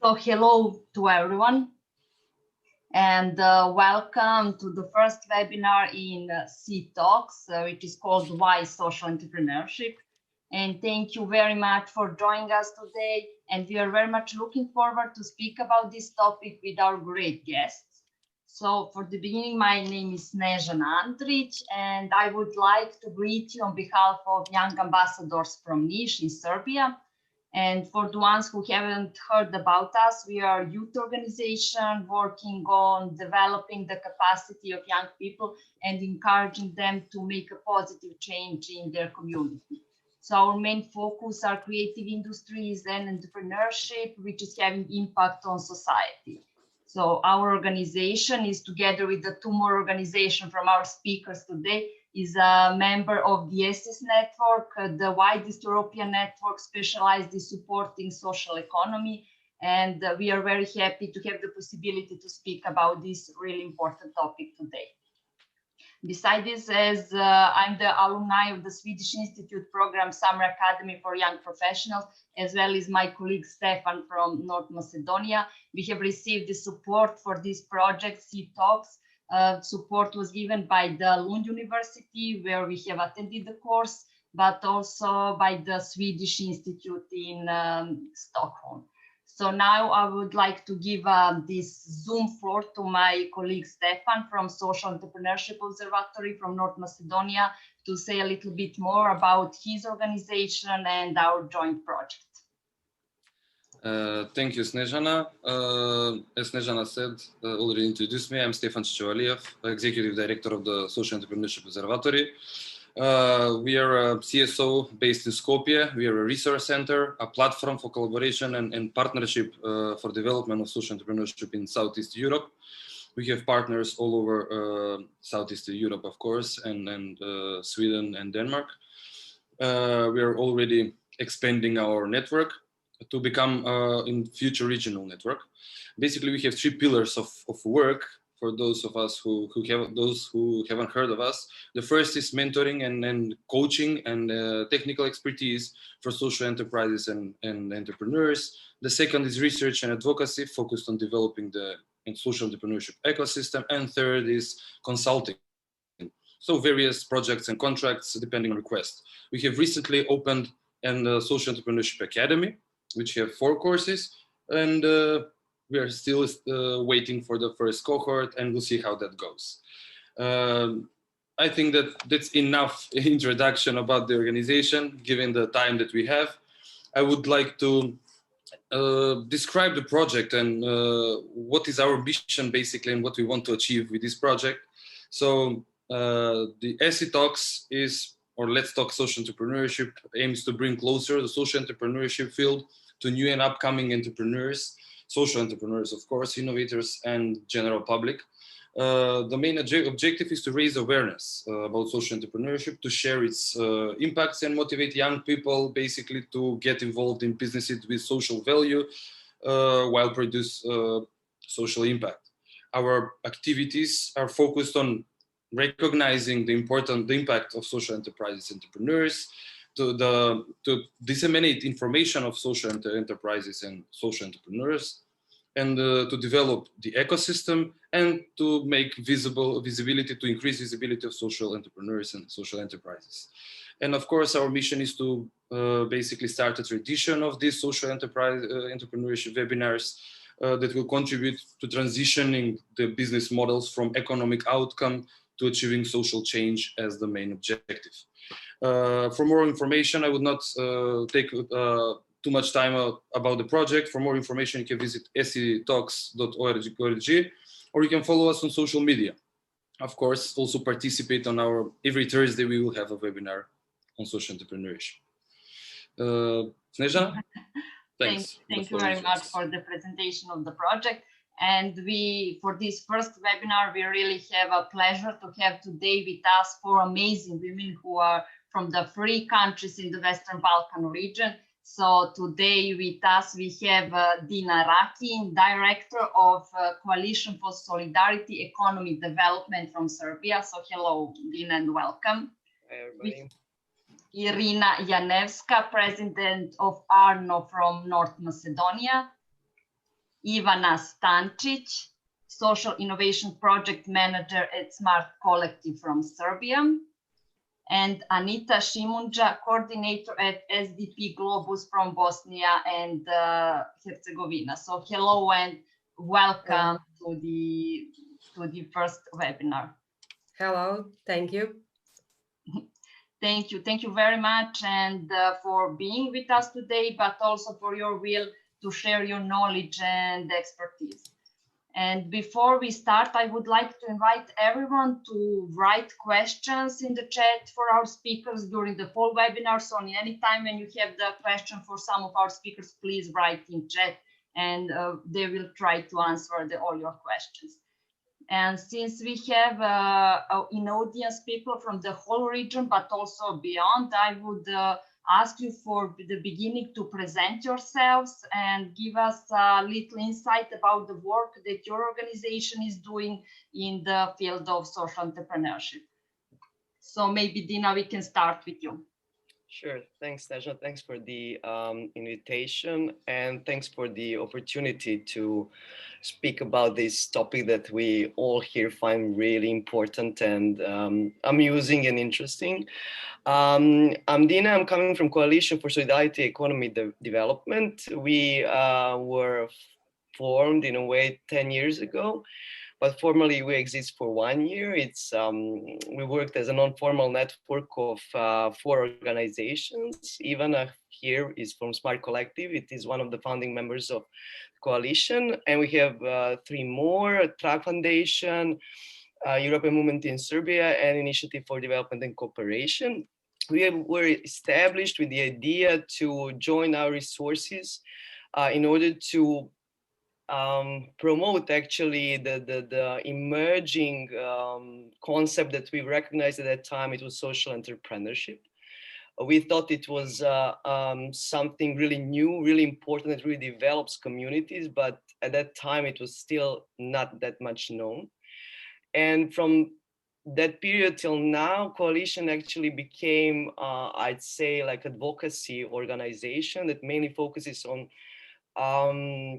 So hello to everyone, and welcome to the first webinar in SEtalks, which is called Why Social Entrepreneurship. And thank you very much for joining us today. And we are very much looking forward to speak about this topic with our great guests. So for the beginning, my name is Ivana Stančić, and I would like to greet you on behalf of young ambassadors from Niš in Serbia. And for the ones who haven't heard about us, we are a youth organization working on developing the capacity of young people and encouraging them to make a positive change in their community. So our main focus are creative industries and entrepreneurship, which is having impact on society. So our organization is, together with the two more organizations from our speakers today, is a member of the SS network, the widest European network specialized in supporting social economy. And we are very happy to have the possibility to speak about this really important topic today. Besides this, as I'm the alumni of the Swedish Institute program Summer Academy for Young Professionals, as well as my colleague Stefan from North Macedonia, we have received the support for this project, SEtalks. Support was given by the Lund University, where we have attended the course, but also by the Swedish Institute in Stockholm. So now I would like to give this Zoom floor to my colleague Stefan from Social Entrepreneurship Observatory from North Macedonia to say a little bit more about his organization and our joint project. Thank you, Snezhana. As Snezhana said, already introduced me. I'm Stefan Čičevaliev, Executive Director of the Social Entrepreneurship Observatory. We are a CSO based in Skopje. We are a resource center, a platform for collaboration and partnership for development of social entrepreneurship in Southeast Europe. We have partners all over Southeast Europe, of course, and Sweden and Denmark. We are already expanding our network to become in future regional network. Basically, we have three pillars of work for those of us who haven't heard of us. The first is mentoring and coaching and technical expertise for social enterprises and entrepreneurs. The second is research and advocacy focused on developing the social entrepreneurship ecosystem. And third is consulting. So various projects and contracts depending on request. We have recently opened a Social Entrepreneurship Academy, which have 4 courses, and we are still waiting for the first cohort, and we'll see how that goes. I think that that's enough introduction about the organization, given the time that we have. I would like to describe the project and what is our mission, basically, and what we want to achieve with this project. So the SEtalks is, or Let's Talk Social Entrepreneurship, aims to bring closer the social entrepreneurship field to new and upcoming entrepreneurs, social entrepreneurs, of course, innovators, and general public. The main objective is to raise awareness about social entrepreneurship, to share its impacts and motivate young people basically to get involved in businesses with social value while produce social impact. Our activities are focused on recognizing the impact of social enterprises, entrepreneurs, to disseminate information of social enterprises and social entrepreneurs, and to develop the ecosystem and to make visibility, to increase visibility of social entrepreneurs and social enterprises. And of course, our mission is to basically start a tradition of these social entrepreneurship webinars that will contribute to transitioning the business models from economic outcome to achieving social change as the main objective. For more information, I would not take too much time about the project. For more information, you can visit setalks.org, or you can follow us on social media. Of course, also participate on our, every Thursday, we will have a webinar on social entrepreneurship. Snezhana? Thanks. Thank you very much for the presentation of the project. And for this first webinar, we really have a pleasure to have today with us 4 amazing women who are from the 3 countries in the Western Balkan region. So today with us, we have Dina Rakin, Director of Coalition for Solidarity Economic Development from Serbia. So hello, Dina, and welcome. Hi, everybody. Janevska, President of ARNO from North Macedonia. Ivana Stančić, Social Innovation Project Manager at Smart Kolektiv from Serbia, and Anita Šimunđa, Coordinator at SDP Globus from Bosnia and Herzegovina. So hello and welcome to the first webinar. Hello, thank you. Thank you very much, and for being with us today, but also for your will to share your knowledge and expertise. And before we start, I would like to invite everyone to write questions in the chat for our speakers during the whole webinar. So any time when you have the question for some of our speakers, please write in chat, and they will try to answer all your questions. And since we have in audience people from the whole region, but also beyond, I would ask you for the beginning to present yourselves and give us a little insight about the work that your organization is doing in the field of social entrepreneurship. So maybe Dina, we can start with you. Sure. Thanks, Snežana. Thanks for the invitation, and thanks for the opportunity to speak about this topic that we all here find really important and amusing and interesting. I'm Dina. I'm coming from Coalition for Solidarity Economy Development. We were formed in a way 10 years ago. But formally, we exist for 1 year. We worked as a non-formal network of 4 organizations. Ivana here is from Smart Kolektiv. It is one of the founding members of Coalition. And we have 3 more, Track Foundation, European Movement in Serbia, and Initiative for Development and Cooperation. We were established with the idea to join our resources in order to promote actually the emerging concept that we recognized at that time. It was social entrepreneurship. We thought it was something really new, really important, that really develops communities, but at that time it was still not that much known. And from that period till now, Coalition actually became, I'd say, like advocacy organization that mainly focuses on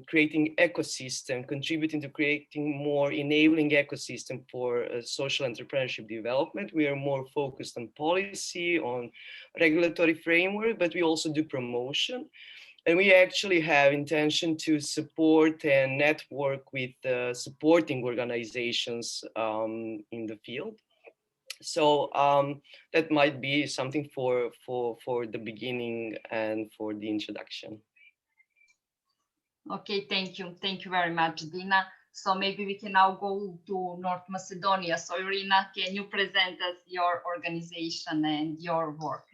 creating ecosystem, contributing to creating more enabling ecosystem for social entrepreneurship development. We are more focused on policy, on regulatory framework, but we also do promotion. And we actually have intention to support and network with supporting organizations in the field. So that might be something for the beginning and for the introduction. Okay, thank you. Thank you very much, Dina. So maybe we can now go to North Macedonia. So Irina, can you present us your organization and your work?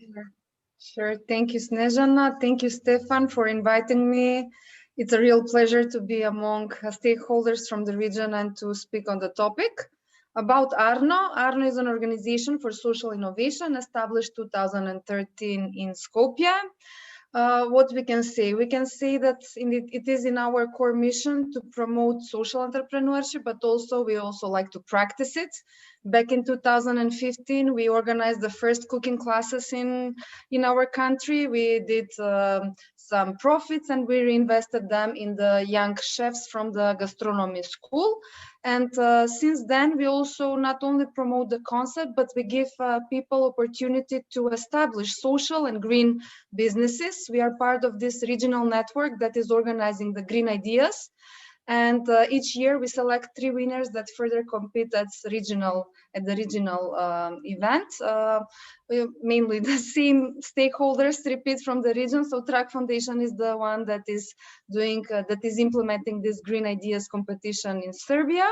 Sure. Thank you, Snežana. Thank you, Stefan, for inviting me. It's a real pleasure to be among stakeholders from the region and to speak on the topic. About ARNO. ARNO is an organization for social innovation established 2013 in Skopje. What we can say? We can say that it is in our core mission to promote social entrepreneurship, but also we also like to practice it. Back in 2015, we organized the first cooking classes in our country. We did some profits and we reinvested them in the young chefs from the gastronomy school. And since then, we also not only promote the concept, but we give people opportunity to establish social and green businesses. We are part of this regional network that is organizing the green ideas. And each year we select 3 winners that further compete at the regional event. Mainly the same stakeholders repeat from the region. So Track Foundation is the one that is doing implementing this green ideas competition in Serbia.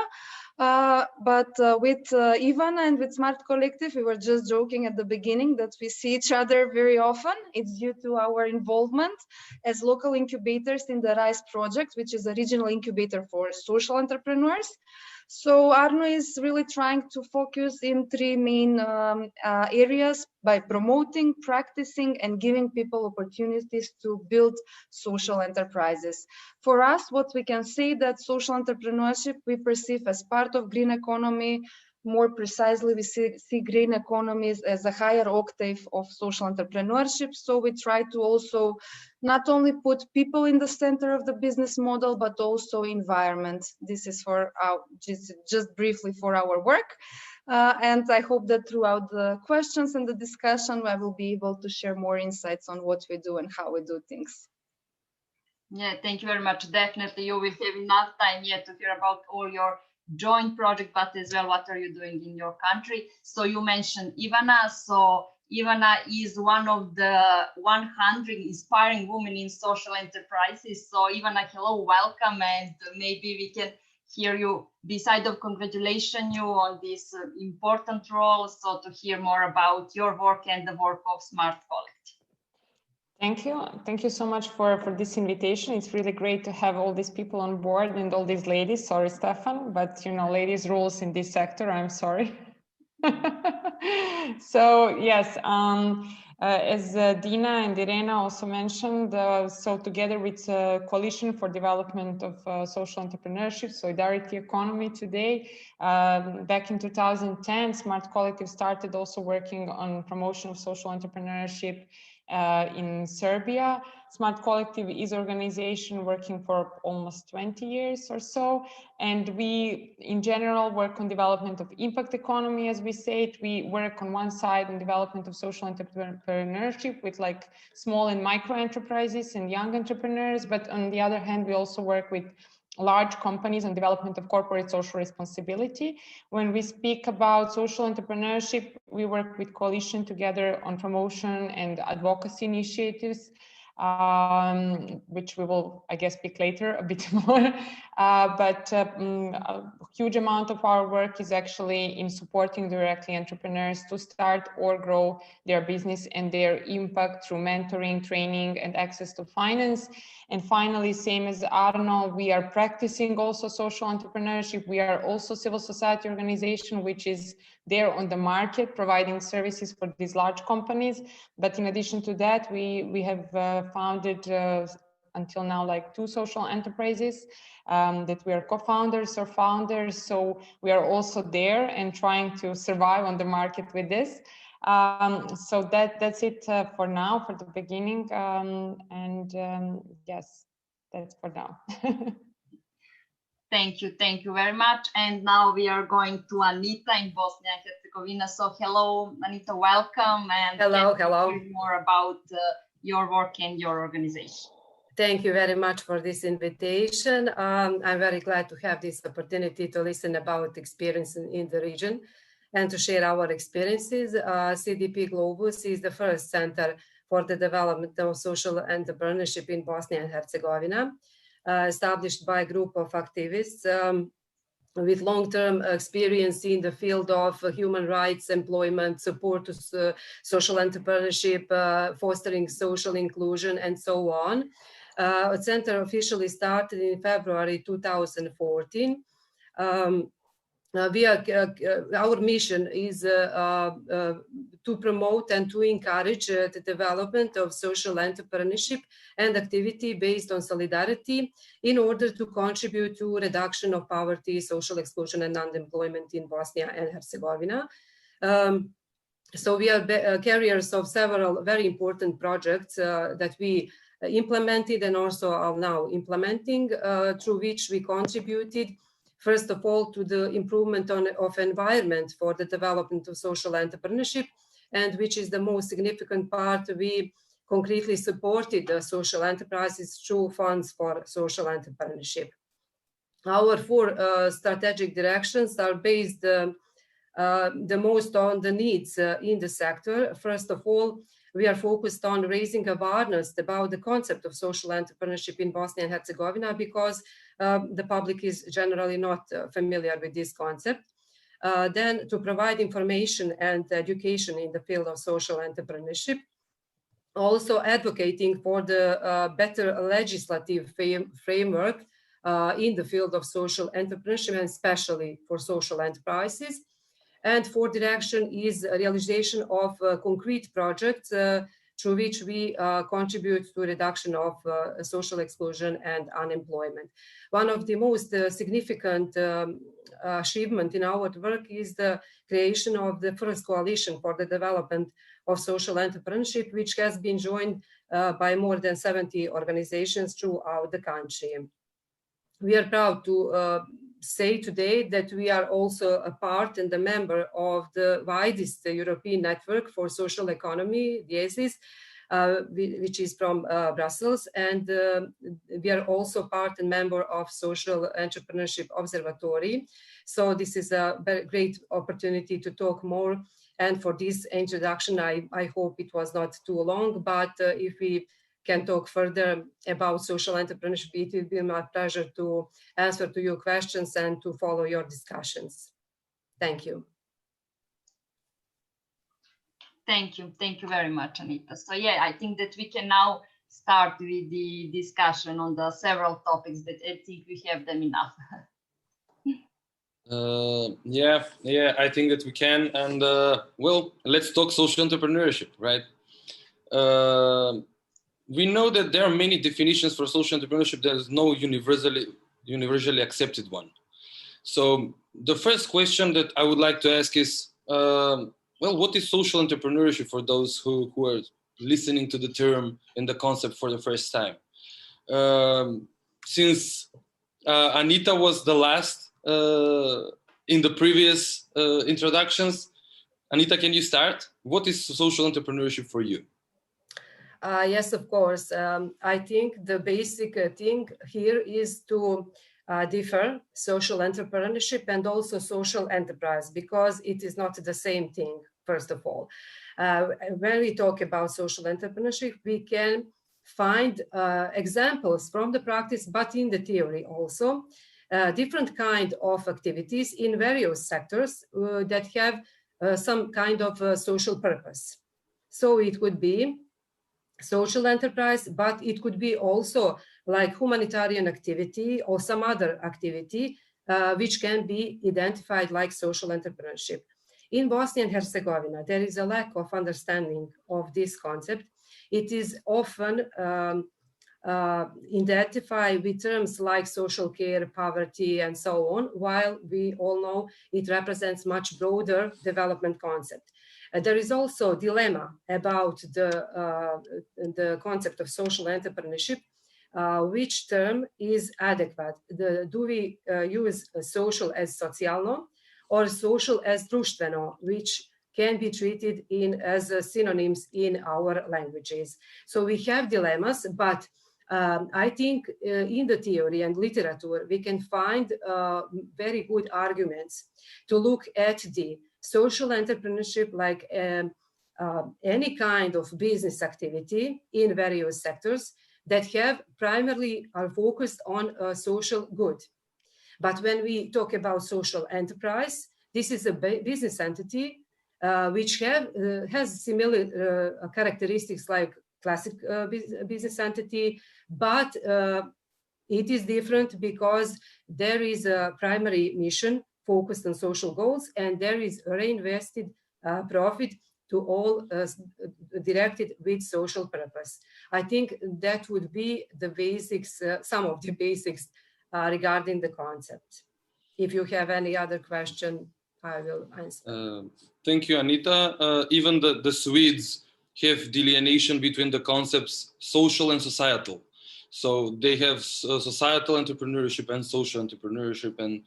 But with Ivana and with Smart Kolektiv, we were just joking at the beginning that we see each other very often. It's due to our involvement as local incubators in the RISE project, which is a regional incubator for social entrepreneurs. So ARNO is really trying to focus in 3 main areas by promoting, practicing, and giving people opportunities to build social enterprises. For us, what we can say that social entrepreneurship we perceive as part of green economy, More precisely, we see green economies as a higher octave of social entrepreneurship. So we try to also not only put people in the center of the business model, but also environment. This is for our, just briefly for our work. And I hope that throughout the questions and the discussion, I will be able to share more insights on what we do and how we do things. Yeah, thank you very much. Definitely, you will have enough time yet to hear about all your joint project, but as well, what are you doing in your country? So you mentioned Ivana. So Ivana is one of the 100 inspiring women in social enterprises. So Ivana, hello, welcome, and maybe we can hear you, beside of congratulating you on this important role, so to hear more about your work and the work of Smart Kolektiv. Thank you. Thank you so much for this invitation. It's really great to have all these people on board and all these ladies. Sorry, Stefan, but you know, ladies rules in this sector. I'm sorry. So yes, as Dina and Irina also mentioned, so together with Coalition for Development of Social Entrepreneurship, Solidarity Economy today, back in 2010, Smart Kolektiv started also working on promotion of social entrepreneurship in Serbia. Smart Kolektiv is an organization working for almost 20 years or so, and we in general work on development of impact economy, as we say it. We work on one side on development of social entrepreneurship with like small and micro enterprises and young entrepreneurs, but on the other hand we also work with large companies on development of corporate social responsibility. When we speak about social entrepreneurship, we work with Coalition together on promotion and advocacy initiatives, which we will, I guess, speak later a bit more. But a huge amount of our work is actually in supporting directly entrepreneurs to start or grow their business and their impact through mentoring, training, and access to finance. And finally, same as ARNO, we are practicing also social entrepreneurship. We are also civil society organization, which is there on the market, providing services for these large companies. But in addition to that, we have founded until now like 2 social enterprises that we are co-founders or founders. So we are also there and trying to survive on the market with this. So that's it for now, for the beginning. Yes, that's for now. Thank you very much. And now we are going to Anita in Bosnia and Herzegovina. So hello, Anita, welcome. And hello. Hear more about your work and your organization. Thank you very much for this invitation. I'm very glad to have this opportunity to listen about experience in the region and to share our experiences. CDP Globus is the first center for the development of social entrepreneurship in Bosnia and Herzegovina, established by a group of activists with long-term experience in the field of human rights, employment, support to social entrepreneurship, fostering social inclusion, and so on. The center officially started in February 2014. Our mission is to promote and to encourage the development of social entrepreneurship and activity based on solidarity in order to contribute to reduction of poverty, social exclusion, and unemployment in Bosnia and Herzegovina. So we are carriers of several very important projects that we implemented and also are now implementing, through which we contributed, first of all, to the improvement of environment for the development of social entrepreneurship, and which is the most significant part. We concretely supported the social enterprises through funds for social entrepreneurship. Our 4 strategic directions are based the most on the needs in the sector. First of all, we are focused on raising awareness about the concept of social entrepreneurship in Bosnia and Herzegovina, because the public is generally not familiar with this concept. Then to provide information and education in the field of social entrepreneurship. Also advocating for the better legislative framework in the field of social entrepreneurship, and especially for social enterprises. And 4th direction is a realization of concrete projects through which we contribute to reduction of social exclusion and unemployment. One of the most significant achievement in our work is the creation of the first coalition for the development of social entrepreneurship, which has been joined by more than 70 organizations throughout the country. We are proud to say today that we are also a part and a member of the widest European network for social economy, the ACES, which is from Brussels, and we are also part and member of Social Entrepreneurship Observatory. So this is a very great opportunity to talk more. And for this introduction, I hope it was not too long, but if we can talk further about social entrepreneurship, it will be my pleasure to answer to your questions and to follow your discussions. Thank you. Thank you very much, Anita. So yeah, I think that we can now start with the discussion on the several topics that I think we have them enough. Yeah, I think that we can. And well, let's talk social entrepreneurship, right? We know that there are many definitions for social entrepreneurship. There is no universally accepted one. So the first question that I would like to ask is, well, what is social entrepreneurship for those who are listening to the term and the concept for the first time? Since Anita was the last in the previous introductions, Anita, can you start? What is social entrepreneurship for you? Yes, of course. I think the basic thing here is to differ social entrepreneurship and also social enterprise, because it is not the same thing, first of all. When we talk about social entrepreneurship, we can find examples from the practice, but in the theory also, different kind of activities in various sectors that have some kind of social purpose. So it could be social enterprise, but it could be also like humanitarian activity or some other activity which can be identified like social entrepreneurship. In Bosnia and Herzegovina, there is a lack of understanding of this concept. It is often identified with terms like social care, poverty, and so on, while we all know it represents much broader development concept. There is also a dilemma about the concept of social entrepreneurship. Which term is adequate? Do we use social as socijalno or social as društveno, which can be treated as synonyms in our languages? So we have dilemmas, but I think in the theory and literature, we can find very good arguments to look at the social entrepreneurship like any kind of business activity in various sectors that have primarily are focused on social good. But when we talk about social enterprise, this is a business entity which has similar characteristics like classic business entity, but it is different because there is a primary mission focused on social goals, and there is reinvested profit to all directed with social purpose. I think that would be the basics, some of the basics regarding the concept. If you have any other question, I will answer. Thank you, Anita. Even the Swedes have delineation between the concepts social and societal. So they have societal entrepreneurship and social entrepreneurship, and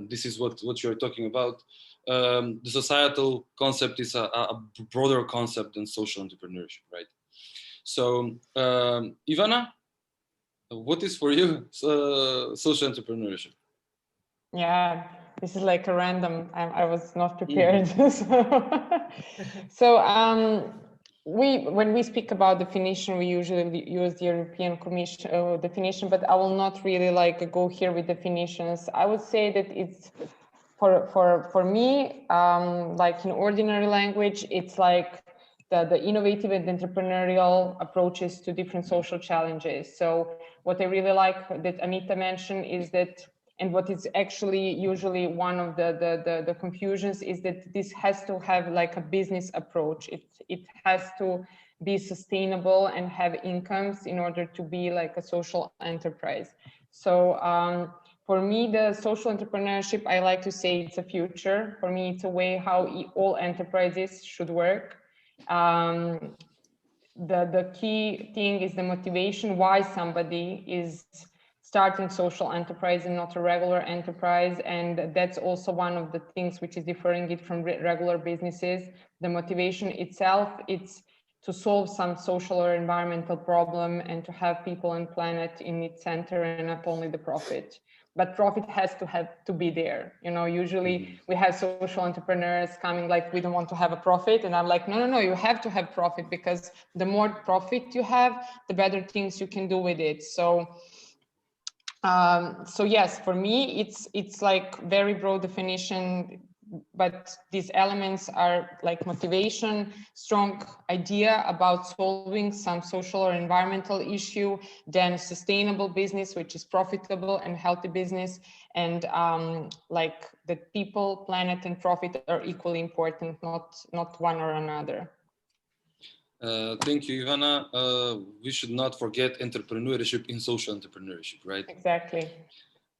this is what you're talking about. The societal concept is a broader concept than social entrepreneurship, right? So, Ivana, what is for you social entrepreneurship? Yeah, this is like a random. I was not prepared. So when we speak about definition, we usually use the European Commission definition, but I will not really like go here with definitions. I would say that it's for me, like in ordinary language, it's like the innovative and entrepreneurial approaches to different social challenges. So what I really like that Anita mentioned is that, and what is actually usually one of the confusions is that this has to have like a business approach. It has to be sustainable and have incomes in order to be like a social enterprise. So For me, the social entrepreneurship, I like to say it's a future. For me, it's a way how all enterprises should work. The key thing is the motivation, why somebody is starting social enterprise and not a regular enterprise. And that's also one of the things which is differing it from regular businesses. The motivation itself, it's to solve some social or environmental problem and to have people and planet in its center and not only the profit. But profit has to be there. You know, usually we have social entrepreneurs coming like, we don't want to have a profit. And I'm like, no, you have to have profit, because the more profit you have, the better things you can do with it. So yes, for me, it's like very broad definition, but these elements are like motivation, strong idea about solving some social or environmental issue, then sustainable business, which is profitable and healthy business, and like that people, planet, and profit are equally important, not one or another. Thank you, Ivana. We should not forget entrepreneurship in social entrepreneurship, right? Exactly.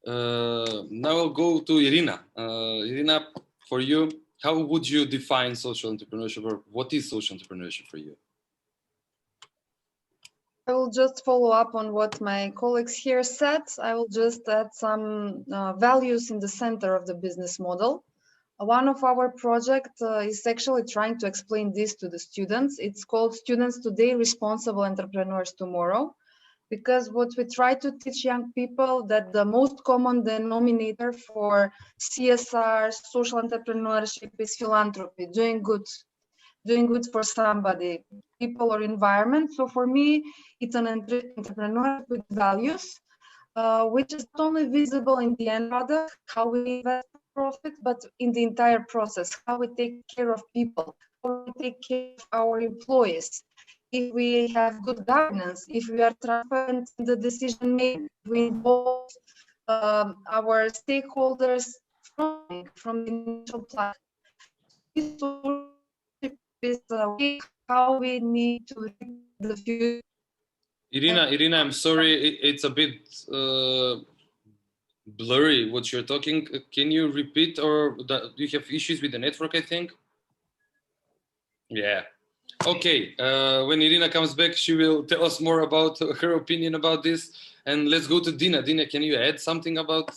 Now I'll go to Irina. Irina, for you, how would you define social entrepreneurship, or what is social entrepreneurship for you? I will just follow up on what my colleagues here said. I will just add some values in the center of the business model. One of our projects is actually trying to explain this to the students. It's called Students Today, Responsible Entrepreneurs Tomorrow. Because what we try to teach young people, that the most common denominator for CSR, social entrepreneurship, is philanthropy, doing good for somebody, people or environment. So for me, it's an entrepreneur with values, which is not only visible in the end product, how we invest profit, but in the entire process, how we take care of people, how we take care of our employees. If we have good governance, if we are transparent in the decision making, we involve our stakeholders from the initial plan. This is how we need to reach the future. Irina, I'm sorry, it's a bit blurry what you're talking. Can you repeat, or do you have issues with the network, I think? Yeah. Okay, when Irina comes back, she will tell us more about her opinion about this. And let's go to Dina. Dina, can you add something about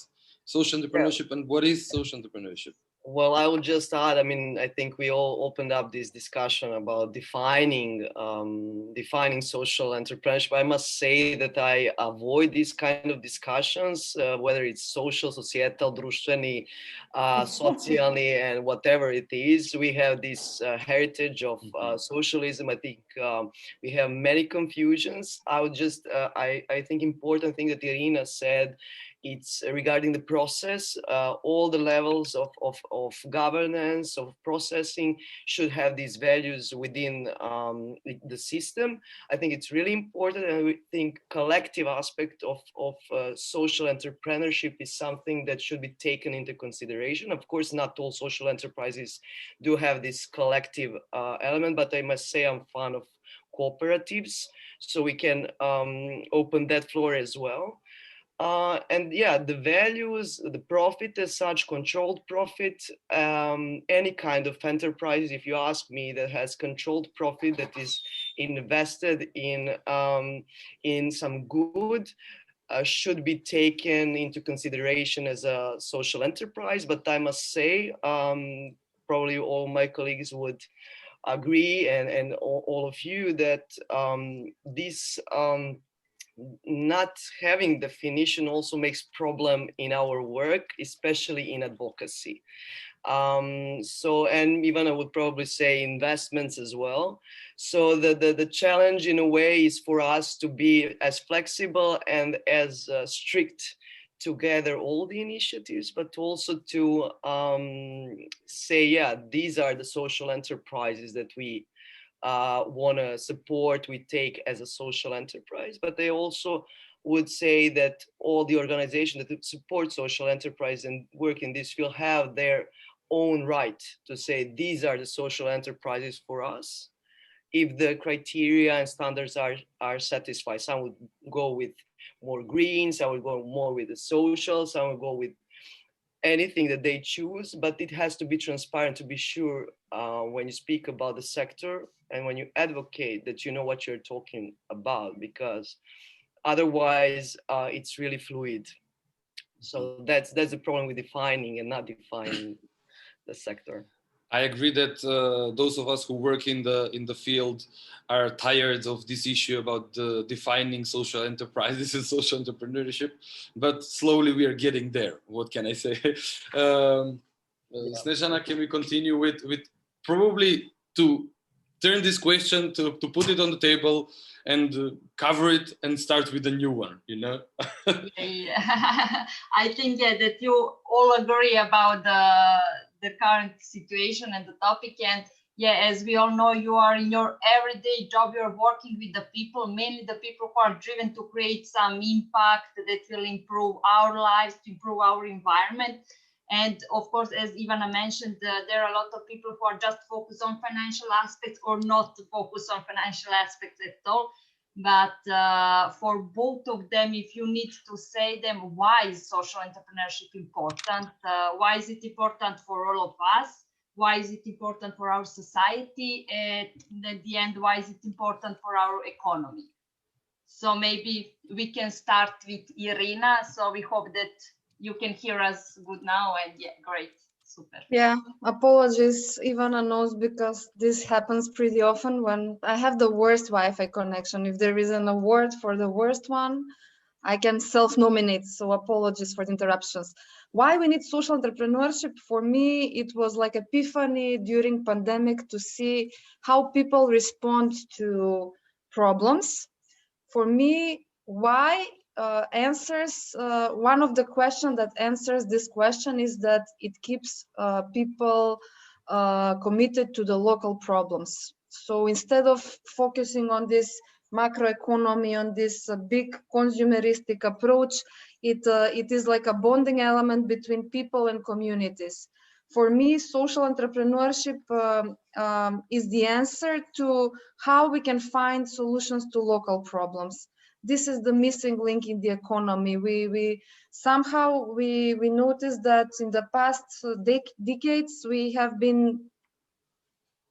social entrepreneurship and what is social entrepreneurship? Well, I will just add, I mean, I think we all opened up this discussion about defining social entrepreneurship. I must say that I avoid these kind of discussions, whether it's social, societal, društveni, socially, and whatever it is. We have this heritage of socialism. I think we have many confusions. I would just, I think important thing that Irina said, it's regarding the process. All the levels of governance, of processing should have these values within the system. I think it's really important, and we think collective aspect of social entrepreneurship is something that should be taken into consideration. Of course, not all social enterprises do have this collective element, but I must say I'm a fan of cooperatives, so we can open that floor as well. And yeah, the values, the profit as such, controlled profit, any kind of enterprise, if you ask me, that has controlled profit, that is invested in some good, should be taken into consideration as a social enterprise. But I must say, probably all my colleagues would agree, and all of you, that this not having definition also makes problem in our work, especially in advocacy. So, and even I would probably say investments as well. So the challenge in a way is for us to be as flexible and as strict to gather all the initiatives, but also to say, yeah, these are the social enterprises that we want to support, we take as a social enterprise. But they also would say that all the organizations that support social enterprise and work in this field have their own right to say these are the social enterprises for us, if the criteria and standards are satisfied. Some would go with more green, some will go more with the social, some will go with anything that they choose, but it has to be transparent to be sure when you speak about the sector and when you advocate that you know what you're talking about, because otherwise it's really fluid. So that's the problem with defining and not defining the sector. I agree that those of us who work in the field are tired of this issue about defining social enterprises and social entrepreneurship, but slowly we are getting there. What can I say? Snežana, can we continue with probably to turn this question to put it on the table and cover it and start with a new one, you know? Yeah. I think that you all agree about the current situation and the topic. And yeah, as we all know, you are in your everyday job, you're working with the people, mainly the people who are driven to create some impact that will improve our lives, to improve our environment. And of course, as Ivana mentioned, there are a lot of people who are just focused on financial aspects or not focused on financial aspects at all. But for both of them, if you need to say them, why is social entrepreneurship important? Why is it important for all of us? Why is it important for our society? And at the end, why is it important for our economy? So maybe we can start with Irina. So we hope that you can hear us good now. And yeah, great. Super. Yeah, apologies. Ivana knows because this happens pretty often when I have the worst Wi-Fi connection. If there is an award for the worst one, I can self-nominate. So apologies for the interruptions. Why we need social entrepreneurship? For me, it was like epiphany during pandemic to see how people respond to problems. For me, why answers one of the questions that answers this question is that it keeps people committed to the local problems. So instead of focusing on this macroeconomy, on this big consumeristic approach, it is like a bonding element between people and communities. For me, social entrepreneurship is the answer to how we can find solutions to local problems. This is the missing link in the economy. We somehow noticed that in the past decades we have been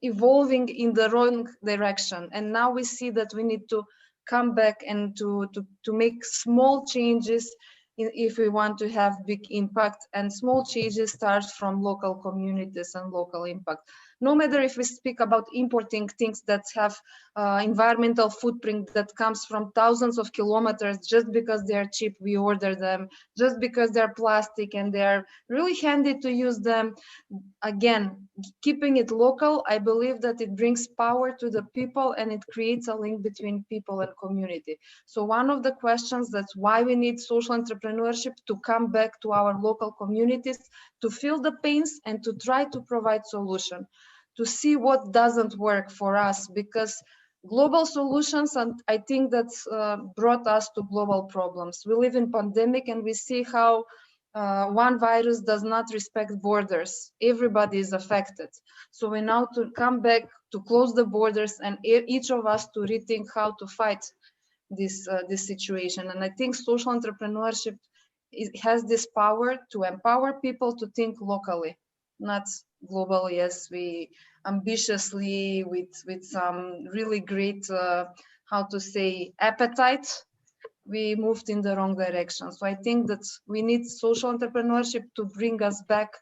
evolving in the wrong direction, and now we see that we need to come back and to make small changes if we want to have big impact, and small changes start from local communities and local impact. No matter if we speak about importing things that have environmental footprint that comes from thousands of kilometers, just because they are cheap, we order them, just because they're plastic and they're really handy to use them. Again, keeping it local, I believe that it brings power to the people and it creates a link between people and community. So one of the questions, that's why we need social entrepreneurship, to come back to our local communities, to feel the pains and to try to provide solution, to see what doesn't work for us, because global solutions, and I think that's brought us to global problems. We live in pandemic and we see how one virus does not respect borders. Everybody is affected. So we now to come back to close the borders and each of us to rethink how to fight this situation. And I think social entrepreneurship has this power to empower people to think locally, not globally, as we ambitiously with some really great how to say appetite, we moved in the wrong direction. So I think that we need social entrepreneurship to bring us back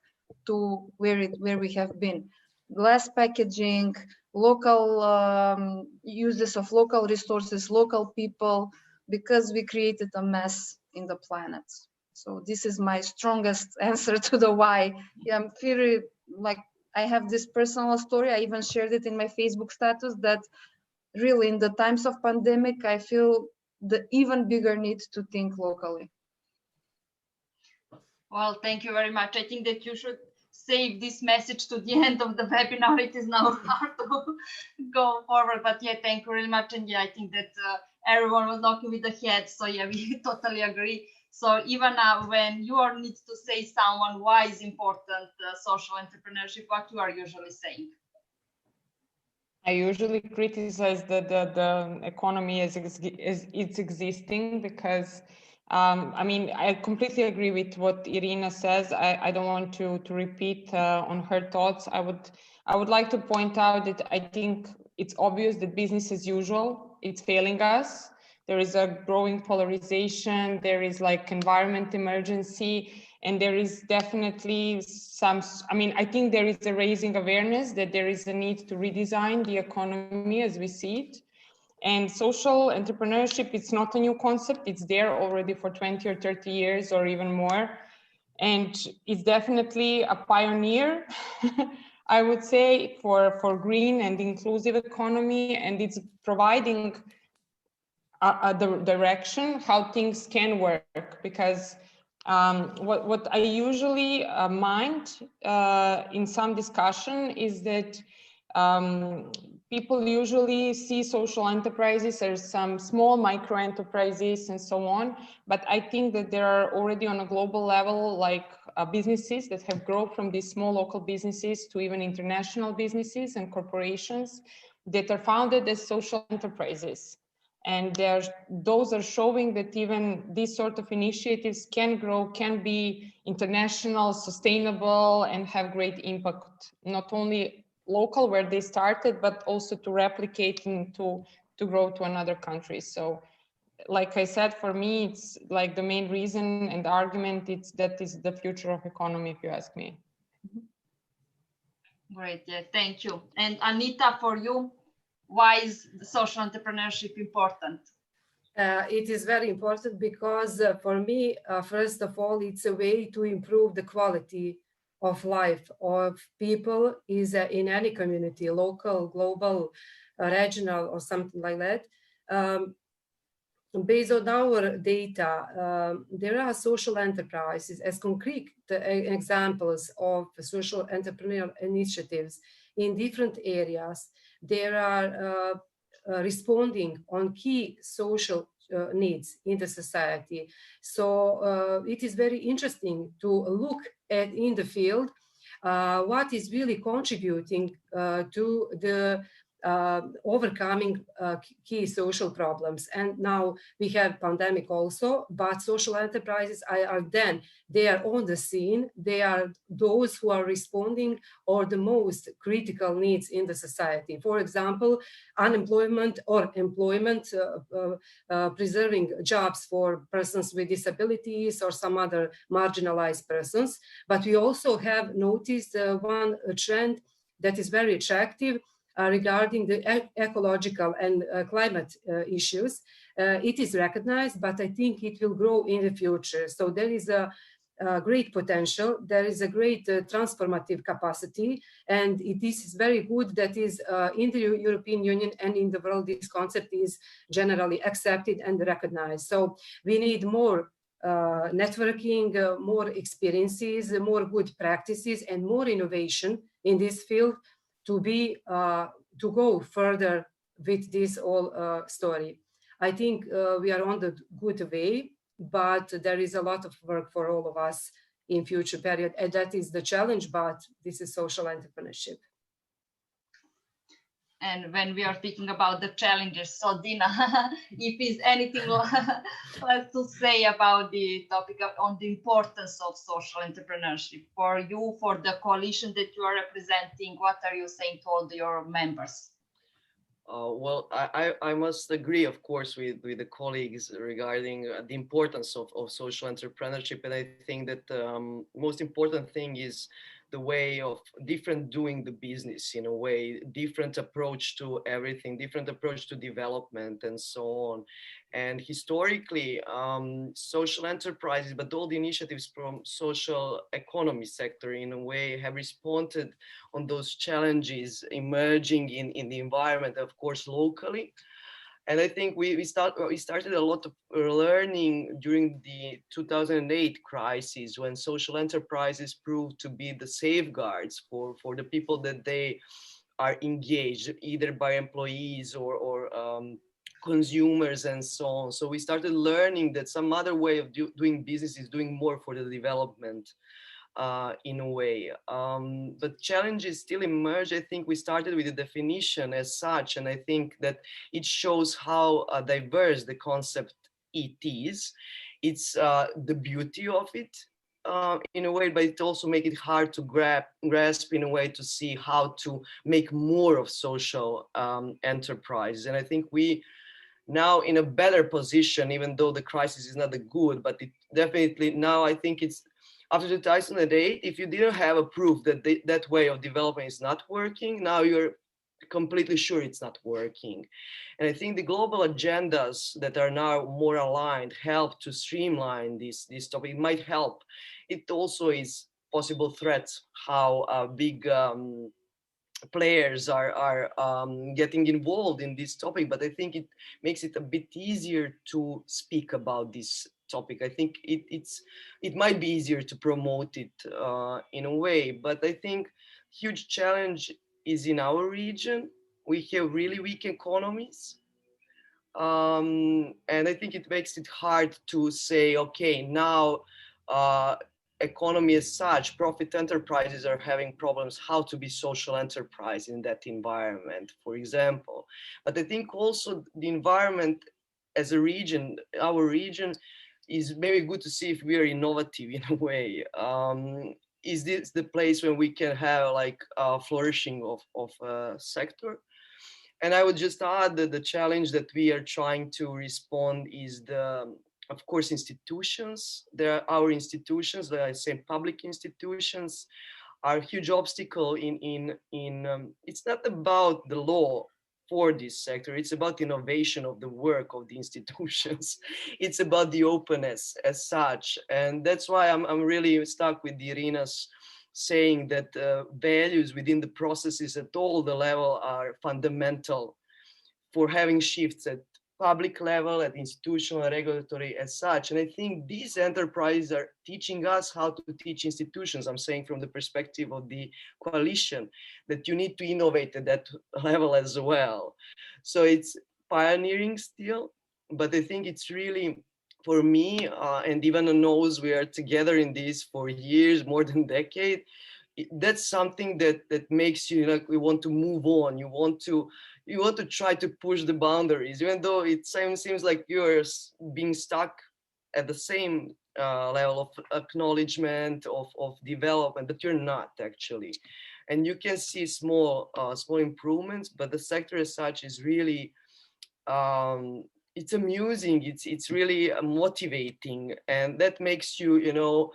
to where we have been. Less packaging, local uses of local resources, local people, because we created a mess in the planet. So this is my strongest answer to the why. Yeah, I'm very, like, I have this personal story. I even shared it in my Facebook status that really in the times of pandemic, I feel the even bigger need to think locally. Well, thank you very much. I think that you should save this message to the end of the webinar. It is now hard to go forward, but yeah, thank you very much. And yeah, I think that everyone was knocking with the head. So yeah, we totally agree. So Ivana, when you are need to say someone why is important social entrepreneurship, what you are usually saying? I usually criticize the economy as it's existing because, I mean, I completely agree with what Irina says. I don't want to repeat on her thoughts. I would like to point out that I think it's obvious that business as usual, it's failing us. There is a growing polarization. There is like environment emergency. And there is definitely some, I mean, I think there is a raising awareness that there is a need to redesign the economy as we see it. And social entrepreneurship, it's not a new concept. It's there already for 20 or 30 years or even more. And it's definitely a pioneer, I would say, for green and inclusive economy. And it's providing the direction how things can work, because what I usually mind in some discussion is that people usually see social enterprises as some small micro enterprises and so on. But I think that there are already on a global level, like businesses that have grown from these small local businesses to even international businesses and corporations that are founded as social enterprises. And those are showing that even these sort of initiatives can grow, can be international, sustainable, and have great impact, not only local where they started, but also to replicate and to grow to another country. So like I said, for me, it's like the main reason and argument, that is the future of economy, if you ask me. Great, yeah, thank you. And Anita, for you, why is social entrepreneurship important? It is very important because for me, first of all, it's a way to improve the quality of life of people is in any community, local, global, regional, or something like that. Based on our data, there are social enterprises as concrete examples of social entrepreneurial initiatives in different areas. There are responding on key social needs in the society. So it is very interesting to look at in the field what is really contributing to the overcoming key social problems. And now we have pandemic also, but social enterprises are then, they are on the scene. They are those who are responding or the most critical needs in the society. For example, unemployment or employment, preserving jobs for persons with disabilities or some other marginalized persons. But we also have noticed one trend that is very attractive regarding the ecological and climate issues. It is recognized, but I think it will grow in the future. So there is a great potential. There is a great transformative capacity. And this is very good that is in the European Union and in the world, this concept is generally accepted and recognized. So we need more networking, more experiences, more good practices, and more innovation in this field to be to go further with this whole story. I think we are on the good way, but there is a lot of work for all of us in future period, and that is the challenge. But this is social entrepreneurship. And when we are speaking about the challenges, so Dina, if is anything left to say about the topic on the importance of social entrepreneurship for you, for the coalition that you are representing, what are you saying to all your members? Well, I must agree, of course, with the colleagues regarding the importance of social entrepreneurship. And I think that the most important thing is the way of different doing the business, in a way, different approach to everything, different approach to development and so on. And historically, social enterprises, but all the initiatives from social economy sector, in a way, have responded on those challenges emerging in the environment, of course, locally. And I think we started a lot of learning during the 2008 crisis, when social enterprises proved to be the safeguards for the people that they are engaged, either by employees or consumers and so on. So we started learning that some other way of doing business is doing more for the development. in a way. But challenges still emerge. I think we started with the definition as such, and I think that it shows how diverse the concept it is. It's the beauty of it in a way, but it also makes it hard to grasp in a way to see how to make more of social enterprise. And I think we now in a better position, even though the crisis is not that good, but it definitely now I think it's after 2008, if you didn't have a proof that that way of development is not working, now you're completely sure it's not working. And I think the global agendas that are now more aligned help to streamline this topic. It might help. It also is possible threats how big players are getting involved in this topic, but I think it makes it a bit easier to speak about this topic. I think it might be easier to promote it in a way, but I think huge challenge is in our region. We have really weak economies. And I think it makes it hard to say, okay, now economy as such, profit enterprises are having problems, how to be social enterprise in that environment, for example. But I think also the environment as a region, our region, is very good to see if we are innovative in a way. Is this the place where we can have like flourishing of a sector? And I would just add that the challenge that we are trying to respond is of course, institutions. There are our institutions, like I say, public institutions, are a huge obstacle in it's not about the law for this sector, it's about innovation of the work of the institutions. It's about the openness as such. And that's why I'm really stuck with Irina's saying that values within the processes at all the level are fundamental for having shifts at public level, at institutional and regulatory as such. And I think these enterprises are teaching us how to teach institutions. I'm saying from the perspective of the coalition, that you need to innovate at that level as well. So it's pioneering still, but I think it's really, for me, and Ivana knows we are together in this for years, more than a decade, that's something that makes you like, we want to move on. You want to try to push the boundaries, even though it seems like you're being stuck at the same level of acknowledgement of development, but you're not actually. And you can see small improvements, but the sector as such is really it's amusing. It's really motivating, and that makes you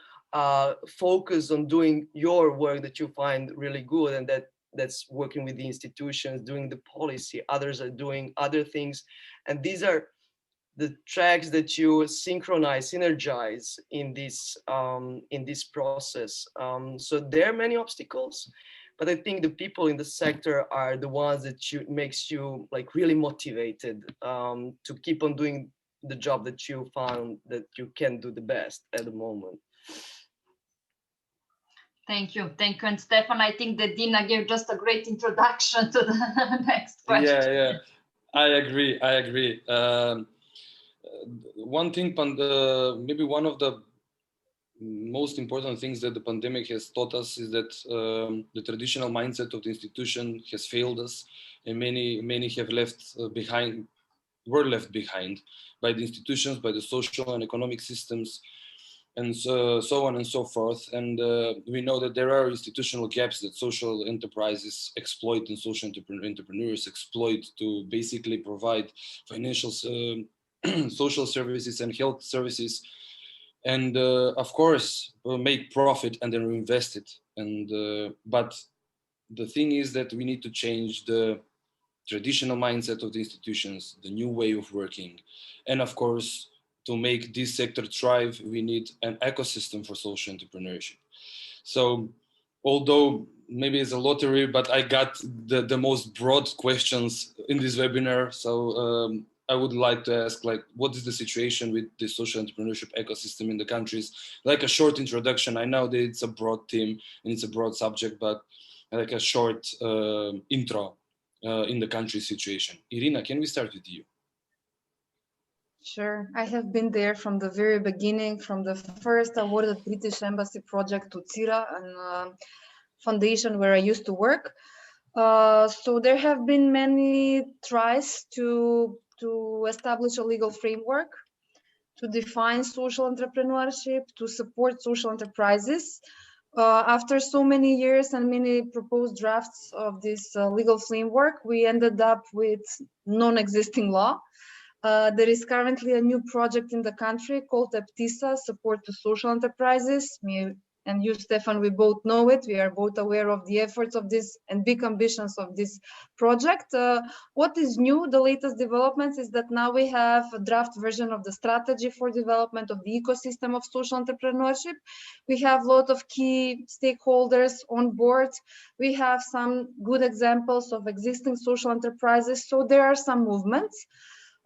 focus on doing your work that you find really good, and that's working with the institutions, doing the policy. Others are doing other things, and these are the tracks that you synergize in this process. So there are many obstacles, but I think the people in the sector are the ones that makes you like really motivated to keep on doing the job that you found that you can do the best at the moment. Thank you. And Stefan, I think that Dina gave just a great introduction to the next question. Yeah, I agree. One thing, maybe one of the most important things that the pandemic has taught us is that the traditional mindset of the institution has failed us, and many have were left behind by the institutions, by the social and economic systems, and so on and so forth. And we know that there are institutional gaps that social enterprises exploit and social entrepreneurs exploit to basically provide financial social services and health services, and of course make profit and then reinvest it. And but the thing is that we need to change the traditional mindset of the institutions, the new way of working, and of course, to make this sector thrive, we need an ecosystem for social entrepreneurship. So, although maybe it's a lottery, but I got the most broad questions in this webinar. So I would like to ask, like, what is the situation with the social entrepreneurship ecosystem in the countries? Like a short introduction. I know that it's a broad theme and it's a broad subject, but like a short intro in the country situation. Irina, can we start with you? Sure. I have been there from the very beginning, from the first awarded British Embassy project to CIRA, and foundation where I used to work. So there have been many tries to establish a legal framework, to define social entrepreneurship, to support social enterprises. After so many years and many proposed drafts of this legal framework, we ended up with non-existing law. There is currently a new project in the country called EPTISA, Support to Social Enterprises. Me and you, Stefan, we both know it. We are both aware of the efforts of this and big ambitions of this project. What is new, the latest developments, is that now we have a draft version of the strategy for development of the ecosystem of social entrepreneurship. We have a lot of key stakeholders on board. We have some good examples of existing social enterprises. So there are some movements.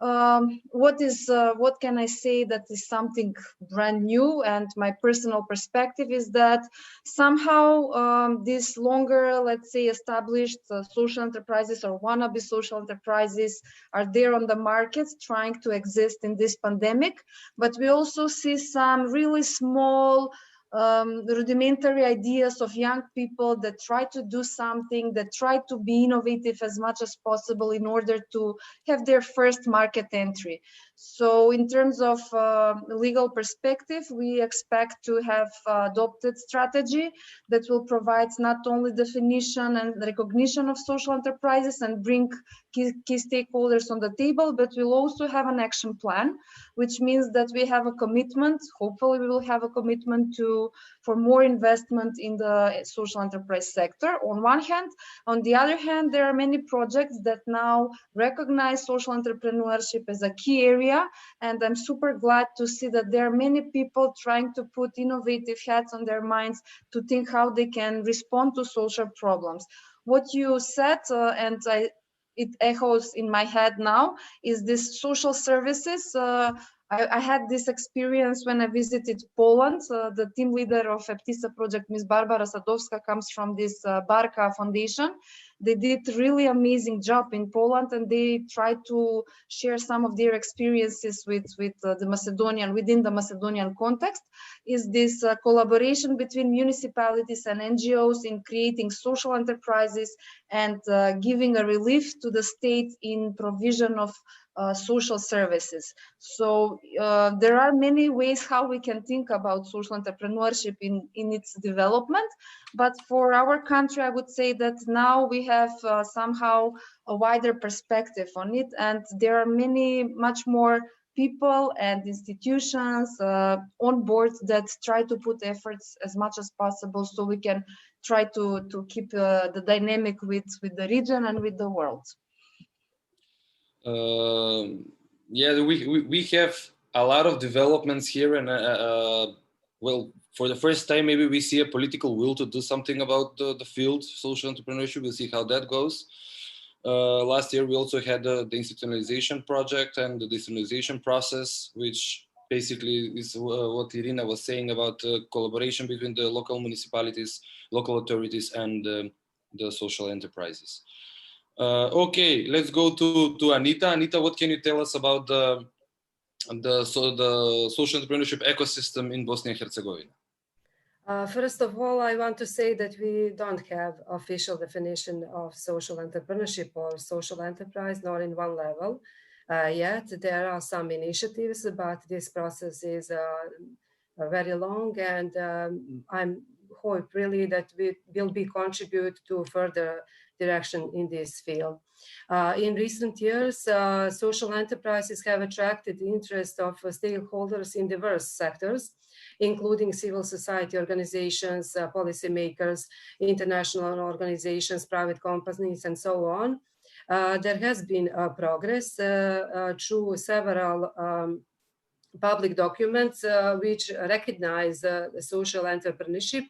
What can I say that is something brand new, and my personal perspective is that somehow these longer, let's say, established social enterprises or wannabe social enterprises are there on the market trying to exist in this pandemic, but we also see some really small rudimentary ideas of young people that try to do something, that try to be innovative as much as possible in order to have their first market entry. So in terms of legal perspective, we expect to have adopted strategy that will provide not only definition and recognition of social enterprises and bring key stakeholders on the table, but we'll also have an action plan, which means that we have a commitment, hopefully we will have a commitment for more investment in the social enterprise sector on one hand. On the other hand, there are many projects that now recognize social entrepreneurship as a key area, and I'm super glad to see that there are many people trying to put innovative hats on their minds to think how they can respond to social problems. What you said, and it echoes in my head now, is this social services. I had this experience when I visited Poland. The team leader of EPTISA project, Ms. Barbara Sadowska, comes from this Barka Foundation. They did really amazing job in Poland, and they tried to share some of their experiences with the Macedonian, within the Macedonian context, is this collaboration between municipalities and NGOs in creating social enterprises and giving a relief to the state in provision of social services. So there are many ways how we can think about social entrepreneurship in its development. But for our country, I would say that now we have somehow a wider perspective on it. And there are much more people and institutions on board that try to put efforts as much as possible so we can try to keep the dynamic with the region and with the world. Yeah, we have a lot of developments here, and well, for the first time, maybe we see a political will to do something about the field, social entrepreneurship. We'll see how that goes. Last year, we also had the institutionalization project and the decentralization process, which basically is what Irina was saying about collaboration between the local municipalities, local authorities, and the social enterprises. Okay, let's go to Anita. Anita, what can you tell us about the social entrepreneurship ecosystem in Bosnia and Herzegovina? First of all, I want to say that we don't have official definition of social entrepreneurship or social enterprise, not in one level yet. There are some initiatives, but this process is very long, and I hope really that we will be contribute to further direction in this field. In recent years, social enterprises have attracted the interest of stakeholders in diverse sectors, including civil society organizations, policymakers, international organizations, private companies, and so on. There has been progress through several public documents which recognize social entrepreneurship.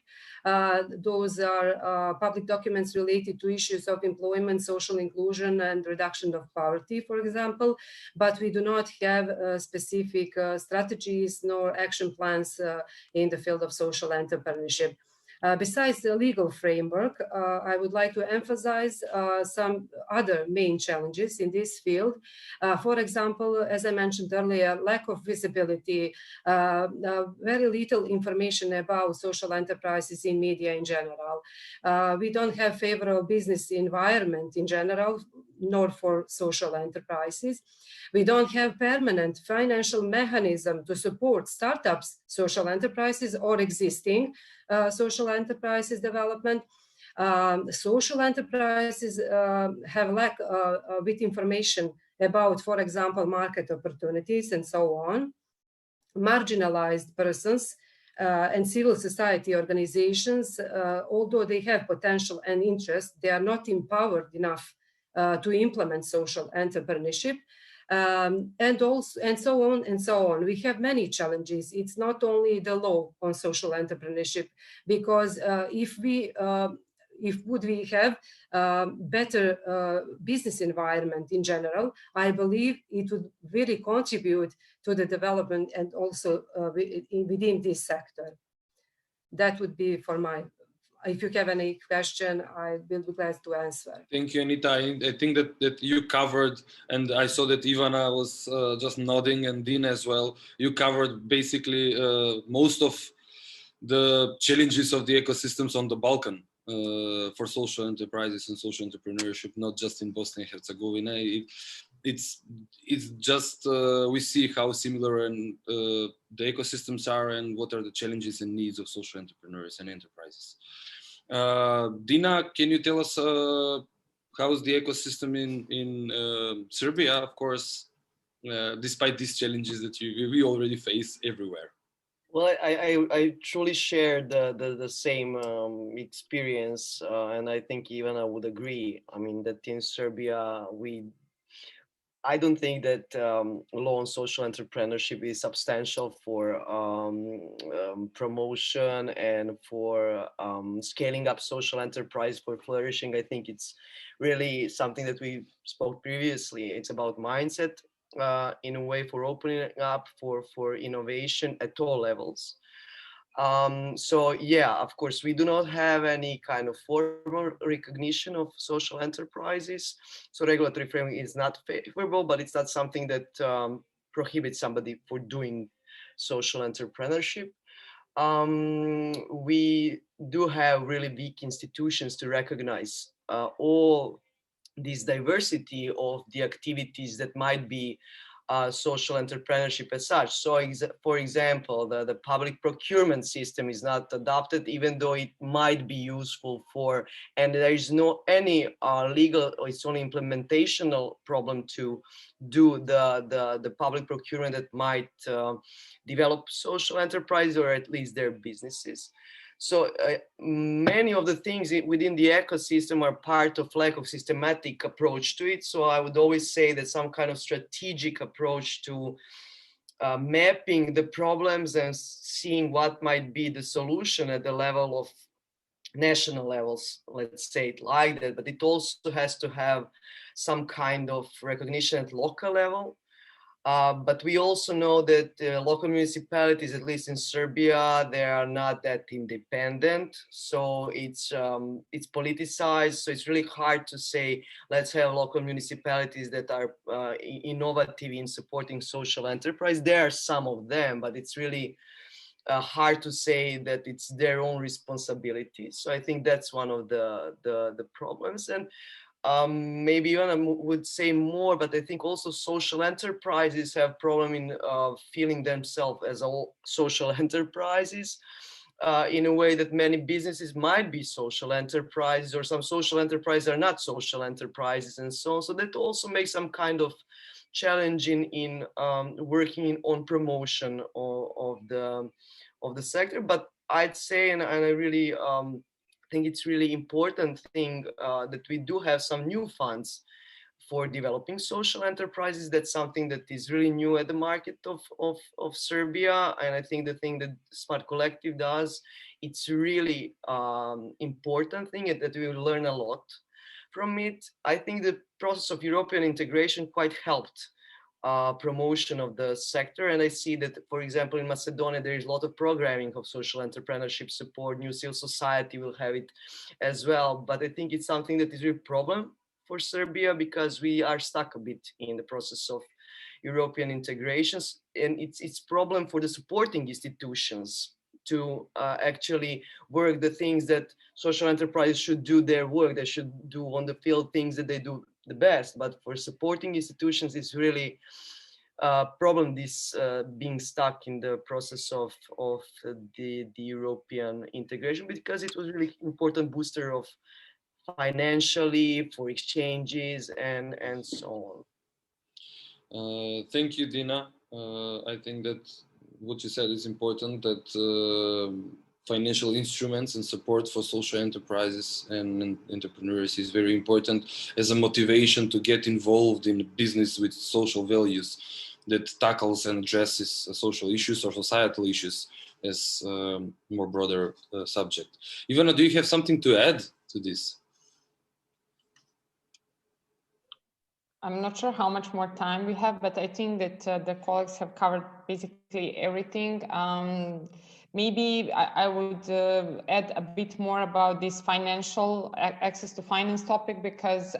Those are public documents related to issues of employment, social inclusion, and reduction of poverty, for example, but we do not have specific strategies nor action plans in the field of social entrepreneurship. Besides the legal framework, I would like to emphasize some other main challenges in this field. For example, as I mentioned earlier, lack of visibility, very little information about social enterprises in media in general. We don't have favorable business environment in general, nor for social enterprises. We don't have permanent financial mechanism to support startups, social enterprises, or existing social enterprises development. Social enterprises have lack with information about, for example, market opportunities and so on. Marginalized persons and civil society organizations, although they have potential and interest, they are not empowered enough to implement social entrepreneurship. And so on and so on. We have many challenges. It's not only the law on social entrepreneurship, because if we have better business environment in general, I believe it would really contribute to the development and also within this sector. That would be for my. If you have any question, I will be glad to answer. Thank you, Anita. I think that you covered, and I saw that Ivana was just nodding, and Dina as well. You covered basically most of the challenges of the ecosystems on the Balkan for social enterprises and social entrepreneurship, not just in Bosnia and Herzegovina. It's just we see how similar and the ecosystems are, and what are the challenges and needs of social entrepreneurs and enterprises. Dina, can you tell us how's the ecosystem in Serbia, of course, despite these challenges that we already face everywhere? Well, I truly share the same experience, and I think Ivana would agree. I mean, that in Serbia, I don't think that law on social entrepreneurship is substantial for promotion and for scaling up social enterprise for flourishing. I think it's really something that we spoke previously. It's about mindset in a way for opening up for innovation at all levels. So yeah, of course, we do not have any kind of formal recognition of social enterprises. So regulatory framework is not favorable, but it's not something that prohibits somebody for doing social entrepreneurship. We do have really big institutions to recognize all this diversity of the activities that might be social entrepreneurship as such. So for example, the public procurement system is not adopted, even though it might be useful for, and there is no any legal, or it's only implementational problem to do the public procurement that might develop social enterprise, or at least their businesses. So many of the things within the ecosystem are part of lack of systematic approach to it. So I would always say that some kind of strategic approach to mapping the problems and seeing what might be the solution at the level of national levels, let's say it like that, but it also has to have some kind of recognition at local level. But we also know that local municipalities, at least in Serbia, they are not that independent. So it's politicized. So it's really hard to say, let's have local municipalities that are innovative in supporting social enterprise. There are some of them, but it's really hard to say that it's their own responsibility. So I think that's one of the problems. And maybe Ivana would say more, but I think also social enterprises have problem in feeling themselves as all social enterprises in a way that many businesses might be social enterprises, or some social enterprises are not social enterprises, and so on. So that also makes some kind of challenging in working on promotion of the sector. But I'd say, and I really I think it's really important thing that we do have some new funds for developing social enterprises. That's something that is really new at the market of Serbia. And I think the thing that Smart Kolektiv does, it's really important thing that we will learn a lot from it. I think the process of European integration quite helped promotion of the sector. And I see that, for example, in Macedonia, there is a lot of programming of social entrepreneurship support. New Civil Society will have it as well. But I think it's something that is a real problem for Serbia, because we are stuck a bit in the process of European integrations. And it's problem for the supporting institutions to actually work the things that social enterprises should do their work. They should do on the field things that they do the best. But for supporting institutions, it's really a problem, this being stuck in the process of the European integration, because it was really important booster of financially, for exchanges and so on. Thank you, Dina. I think that what you said is important, that financial instruments and support for social enterprises and entrepreneurs is very important as a motivation to get involved in business with social values that tackles and addresses social issues or societal issues as a more broader subject. Ivana, do you have something to add to this? I'm not sure how much more time we have, but I think that the colleagues have covered basically everything. Maybe I would add a bit more about this financial access to finance topic, because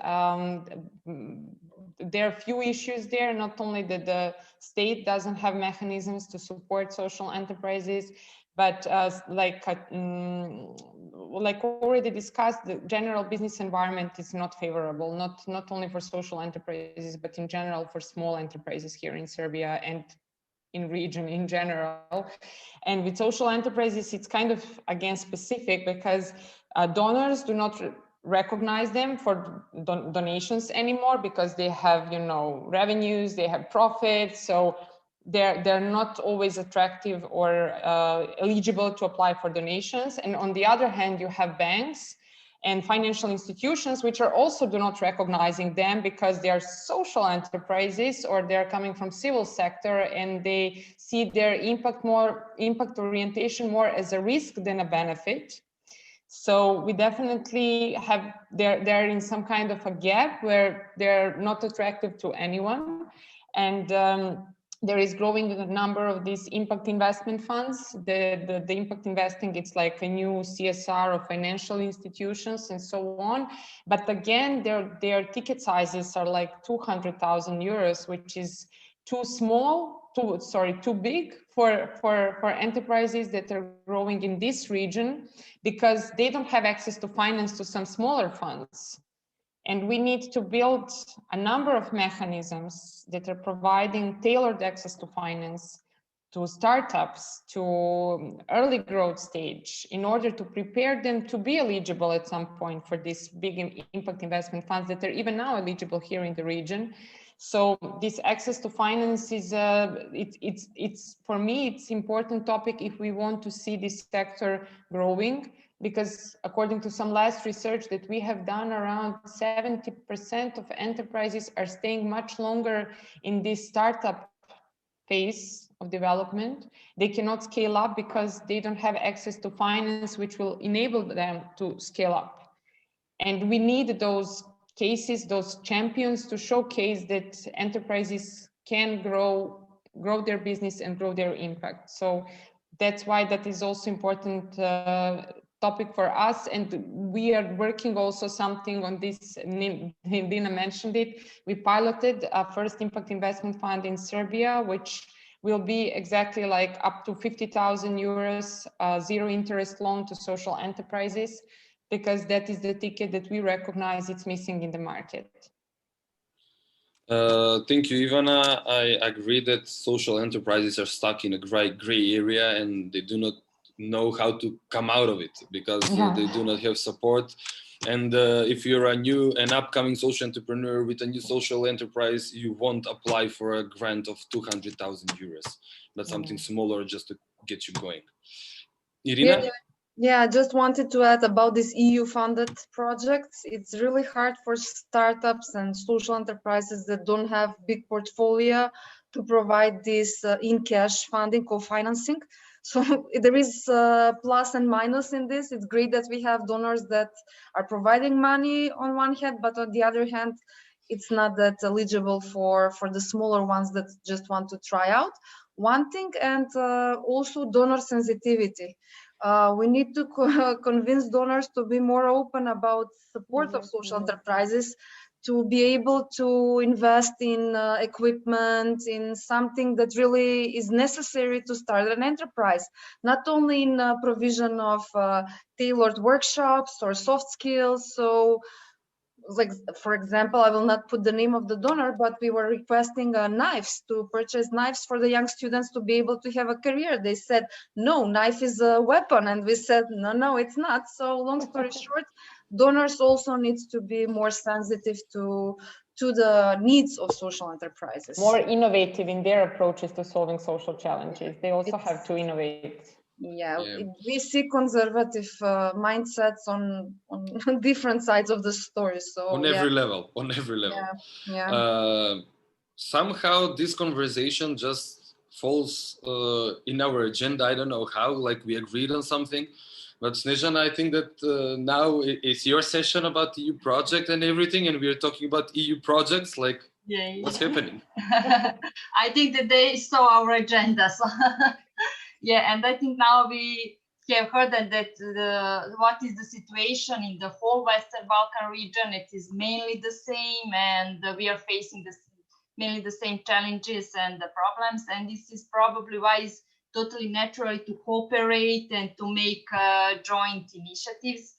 there are a few issues there. Not only that the state doesn't have mechanisms to support social enterprises, but like already discussed, the general business environment is not favorable, not only for social enterprises, but in general for small enterprises here in Serbia and in region in general. And with social enterprises, it's kind of again specific, because donors do not recognize them for donations anymore, because they have, you know, revenues, they have profits, so they're not always attractive or eligible to apply for donations. And on the other hand, you have banks and financial institutions which are also do not recognizing them, because they are social enterprises or they're coming from civil sector, and they see their impact orientation more as a risk than a benefit. So we definitely have, they're in some kind of a gap where they're not attractive to anyone. And there is growing the number of these impact investment funds. The impact investing, it's like a new CSR of financial institutions and so on. But again, their ticket sizes are like 200,000 euros, which is too big for enterprises that are growing in this region, because they don't have access to finance to some smaller funds. And we need to build a number of mechanisms that are providing tailored access to finance to startups, to early growth stage, in order to prepare them to be eligible at some point for these big impact investment funds that are even now eligible here in the region. So this access to finance is, it's for me, it's important topic if we want to see this sector growing. Because according to some last research that we have done, around 70% of enterprises are staying much longer in this startup phase of development. They cannot scale up because they don't have access to finance, which will enable them to scale up. And we need those cases, those champions, to showcase that enterprises can grow their business and grow their impact. So that's why that is also important topic for us, and we are working also something on this. Dina mentioned it. We piloted a first impact investment fund in Serbia, which will be exactly like up to 50,000 euros, zero interest loan to social enterprises, because that is the ticket that we recognize it's missing in the market. Thank you, Ivana. I agree that social enterprises are stuck in a gray area, and they do not know how to come out of it, because they do not have support. And if you're an upcoming social entrepreneur with a new social enterprise, you won't apply for a grant of 200,000 euros. That's something smaller just to get you going. Irina? Yeah, I just wanted to add about these EU-funded projects. It's really hard for startups and social enterprises that don't have big portfolio to provide this in-cash funding, co-financing. So there is plus and minus in this. It's great that we have donors that are providing money on one hand, but on the other hand, it's not that eligible for the smaller ones that just want to try out. One thing, and also donor sensitivity. We need to convince donors to be more open about support of social enterprises, to be able to invest in equipment, in something that really is necessary to start an enterprise, not only in provision of tailored workshops or soft skills. So, like, for example, I will not put the name of the donor, but we were requesting knives, to purchase knives for the young students to be able to have a career. They said, no, knife is a weapon. And we said, no, it's not. So long story short, donors also needs to be more sensitive to the needs of social enterprises. More innovative in their approaches to solving social challenges. They also have to innovate. Yeah, we see conservative mindsets on different sides of the story. So on every level. Somehow this conversation just falls in our agenda. I don't know how, like we agreed on something. But Snezhana, I think that now it's your session about the EU project and everything, and we're talking about EU projects. Like, what's happening? I think that they saw our agenda. So yeah, and I think now we have heard that what is the situation in the whole Western Balkan region. It is mainly the same, and we are facing mainly the same challenges and the problems. And this is probably why it's totally natural to cooperate and to make joint initiatives.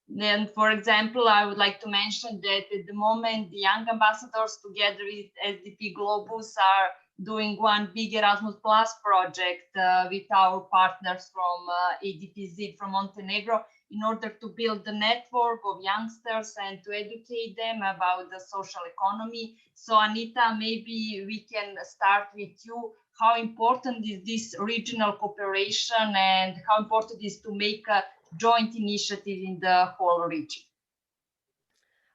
Then, for example, I would like to mention that at the moment, the young ambassadors together with SDP Globus are doing one big Erasmus Plus project with our partners from ADPZ from Montenegro, in order to build a network of youngsters and to educate them about the social economy. So Anita, maybe we can start with you. How important is this regional cooperation, and how important is to make a joint initiative in the whole region?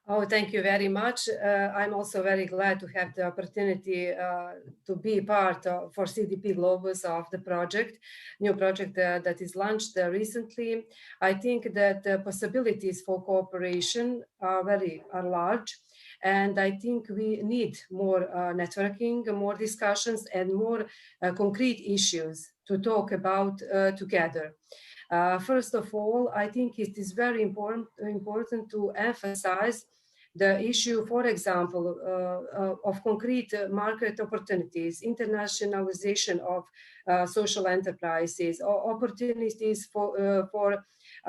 Oh, thank you very much. I'm also very glad to have the opportunity to be part of, for CDP Globus, of the project, new project that is launched recently. I think that the possibilities for cooperation are large. And I think we need more networking, more discussions, and more concrete issues to talk about together. First of all, I think it is very important to emphasize the issue, for example, of concrete market opportunities, internationalization of social enterprises, or opportunities for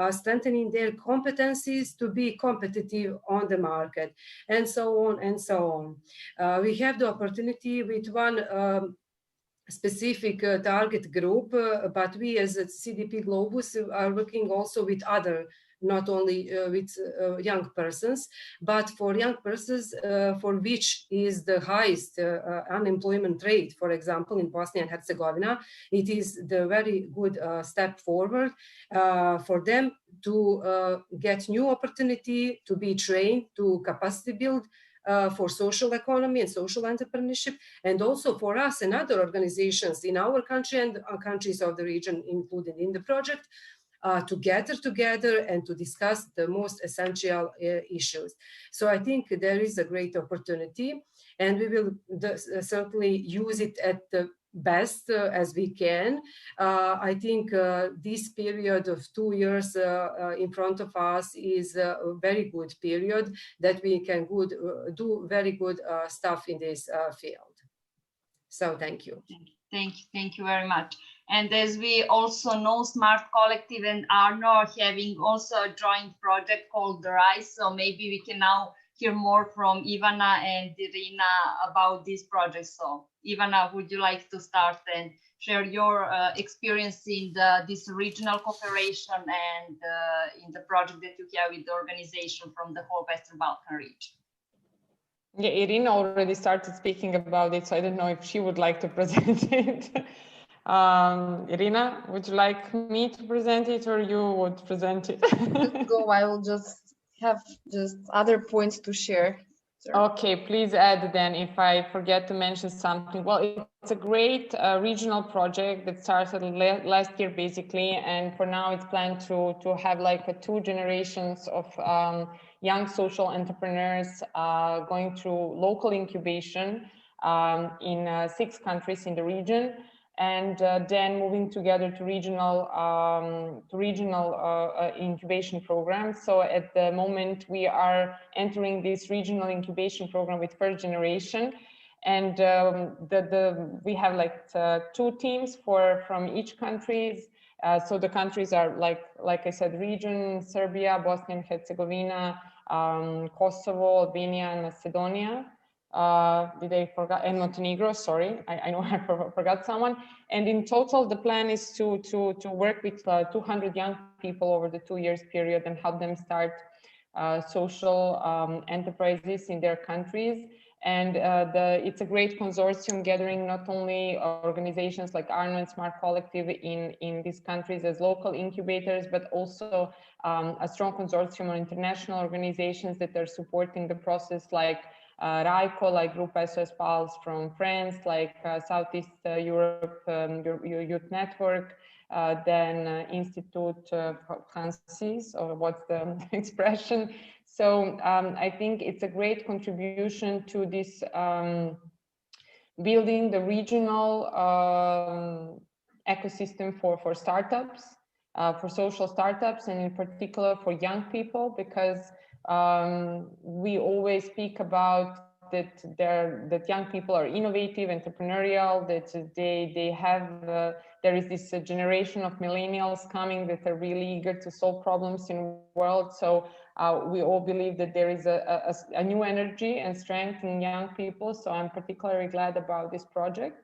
strengthening their competencies to be competitive on the market, and so on and so on. We have the opportunity with one specific target group, but we as CDP Globus are working also with other, not only with young persons, but for young persons for which is the highest unemployment rate, for example, in Bosnia and Herzegovina. It is the very good step forward for them to get new opportunity, to be trained, to capacity build, for social economy and social entrepreneurship, and also for us and other organizations in our country and countries of the region included in the project, to gather together and to discuss the most essential issues. So I think there is a great opportunity, and we will certainly use it at the best as we can. I think this period of 2 years in front of us is a very good period that we can do very good stuff in this field. So thank you. Thank you very much. And as we also know, Smart Kolektiv and ARNO are having also a joint project called The Rise. So maybe we can now hear more from Ivana and Irina about this project. So Ivana, would you like to start and share your experience in this regional cooperation and in the project that you have with the organization from the whole Western Balkan region? Yeah, Irina already started speaking about it, so I don't know if she would like to present it. Irina, would you like me to present it, or you would present it? Go, I will just have other points to share Okay, please add then if I forget to mention something. Well, it's a great regional project that started last year basically, and for now it's planned to have like 2 generations of young social entrepreneurs going through local incubation in 6 countries in the region, and then moving together to regional incubation programs. So at the moment we are entering this regional incubation program with first generation, and we have like 2 teams from each countries. So the countries are like I said, region: Serbia, Bosnia and Herzegovina, Kosovo, Albania, and Macedonia. Did I forget? And Montenegro, sorry, I know I forgot someone. And in total, the plan is to work with 200 young people over the 2 years period and help them start social enterprises in their countries. And it's a great consortium gathering not only organizations like ARNO and Smart Kolektiv in these countries as local incubators, but also a strong consortium of international organizations that are supporting the process, like Rakin, like Group SEtalks from France, like Southeast Europe Youth Network, then Institute Francis, or what's the expression? So I think it's a great contribution to this building the regional ecosystem for startups, for social startups, and in particular for young people, because we always speak about that young people are innovative, entrepreneurial, that they have there is this generation of millennials coming that are really eager to solve problems in the world. So we all believe that there is a new energy and strength in young people. So I'm particularly glad about this project.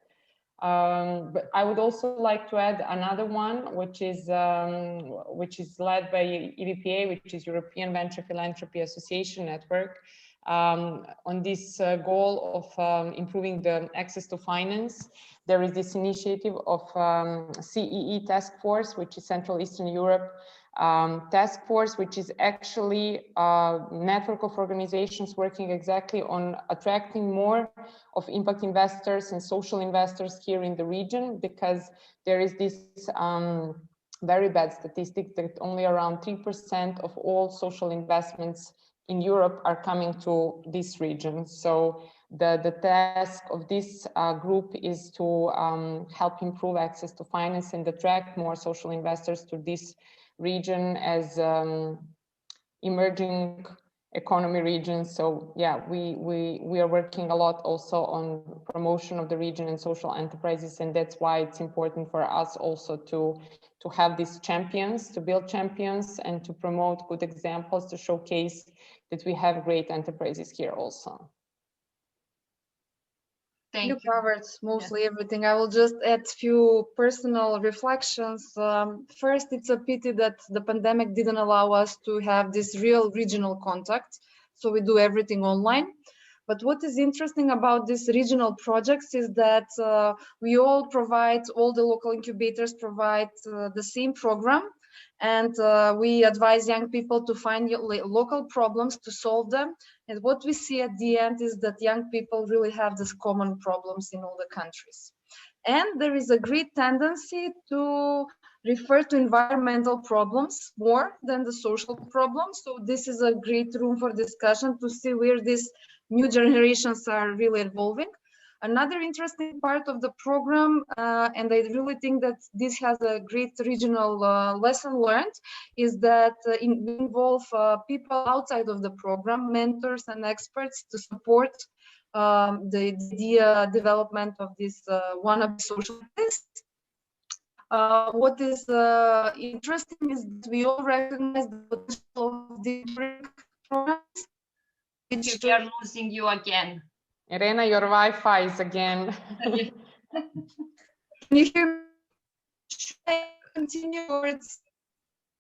But I would also like to add another one, which is led by EVPA, which is European Venture Philanthropy Association Network, on this goal of improving the access to finance. There is this initiative of CEE Task Force, which is Central Eastern Europe Task Force, which is actually a network of organizations working exactly on attracting more of impact investors and social investors here in the region, because there is this very bad statistic that only around 3% of all social investments in Europe are coming to this region. So the task of this group is to help improve access to finance and attract more social investors to this region as emerging economy region. So yeah, we are working a lot also on promotion of the region and social enterprises, and that's why it's important for us also to have these champions, to build champions and to promote good examples, to showcase that we have great enterprises here also. Thank you. Covered mostly everything. I will just add few personal reflections. First, it's a pity that the pandemic didn't allow us to have this real regional contact. So we do everything online. But what is interesting about these regional projects is that we all the local incubators provide the same program. And we advise young people to find local problems to solve them. And what we see at the end is that young people really have these common problems in all the countries. And there is a great tendency to refer to environmental problems more than the social problems. So this is a great room for discussion to see where these new generations are really evolving. Another interesting part of the program, and I really think that this has a great regional lesson learned, is that we involve people outside of the program, mentors and experts, to support the idea development of this wannabe social test. What is interesting is that we all recognize the potential of different programs. We are losing you again. Irina, your Wi-Fi is again. Can you hear me? Should I continue or it's...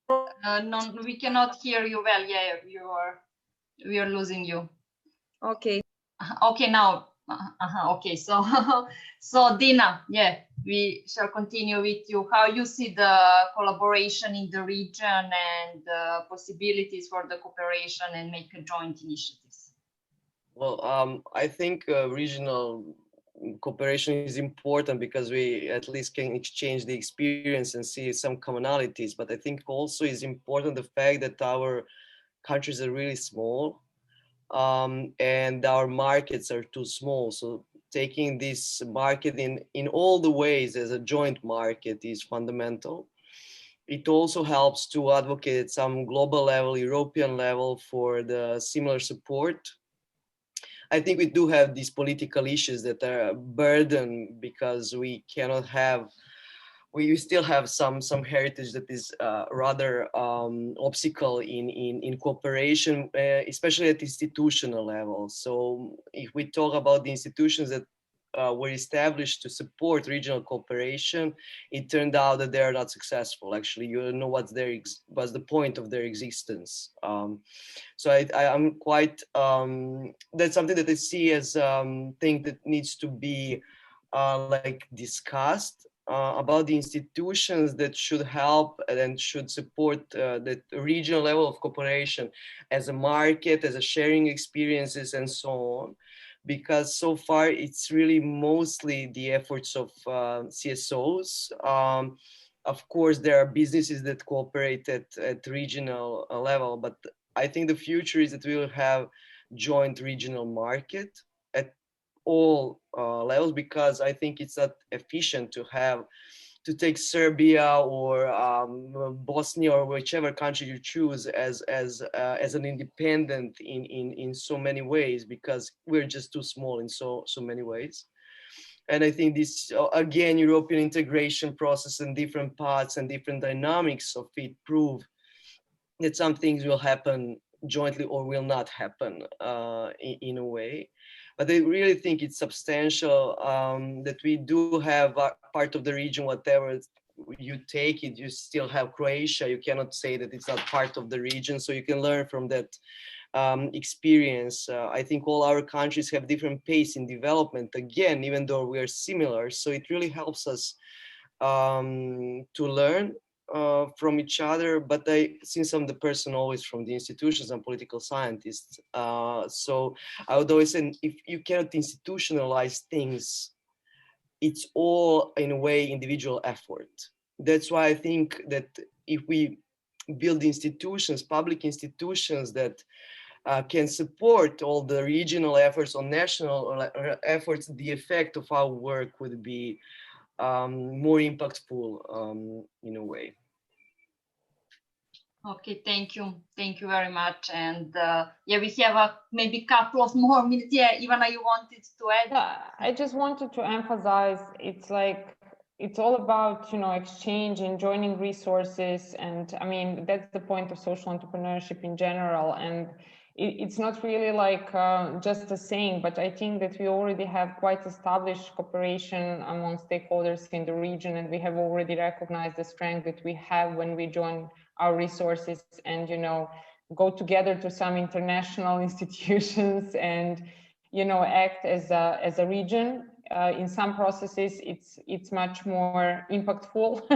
No, we cannot hear you well. Yeah, we are losing you. Okay. Okay, now. Okay, so Dina, yeah, we shall continue with you. How you see the collaboration in the region and possibilities for the cooperation and make a joint initiatives? Well, I think regional cooperation is important because we at least can exchange the experience and see some commonalities. But I think also is important the fact that our countries are really small, and our markets are too small. So taking this market in all the ways as a joint market is fundamental. It also helps to advocate at some global level, European level, for the similar support. I think we do have these political issues that are a burden because we cannot have, we still have some heritage that is rather obstacle in cooperation, especially at institutional level. So if we talk about the institutions that were established to support regional cooperation, it turned out that they are not successful. Actually, you don't know what's the point of their existence. So I'm quite, that's something that I see as thing that needs to be like discussed about the institutions that should help and should support the regional level of cooperation as a market, as a sharing experiences and so on. Because so far it's really mostly the efforts of CSOs. Of course, there are businesses that cooperate at regional level, but I think the future is that we will have joint regional market at all levels, because I think it's not efficient to take Serbia or Bosnia or whichever country you choose as an independent in so many ways, because we're just too small in so many ways. And I think this again, European integration process and different parts and different dynamics of it prove that some things will happen jointly or will not happen in a way. But I really think it's substantial that we do have part of the region, whatever you take it, you still have Croatia. You cannot say that it's not part of the region. So you can learn from that experience. I think all our countries have different pace in development, again, even though we are similar. So it really helps us to learn from each other. But since I'm the person always from the institutions, I'm political scientist, so I would always say, if you cannot institutionalize things, it's all in a way individual effort. That's why I think that if we build institutions, public institutions that can support all the regional efforts or national efforts, the effect of our work would be more impactful in a way. Okay, thank you very much. And yeah, we have maybe a couple of more minutes. Yeah, Ivana, you wanted to add? I just wanted to emphasize, it's like, it's all about, you know, exchange and joining resources. And I mean, that's the point of social entrepreneurship in general. And it's not really like just a saying, but I think that we already have quite established cooperation among stakeholders in the region, and we have already recognized the strength that we have when we join our resources and, you know, go together to some international institutions and, you know, act as a region. In some processes, it's much more impactful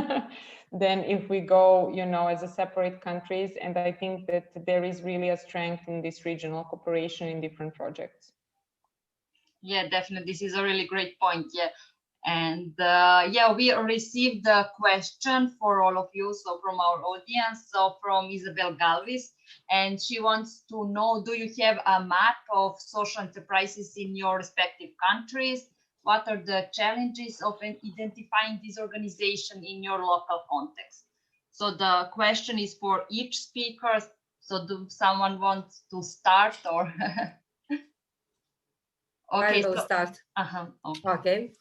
than if we go, you know, as a separate countries. And I think that there is really a strength in this regional cooperation in different projects. Yeah, definitely. This is a really great point. Yeah. And yeah, we received a question for all of you, so from our audience, so from Isabel Galvis, and she wants to know, do you have a map of social enterprises in your respective countries? What are the challenges of identifying this organization in your local context? So the question is for each speaker. So do someone want to start or? Okay, I will start. Okay.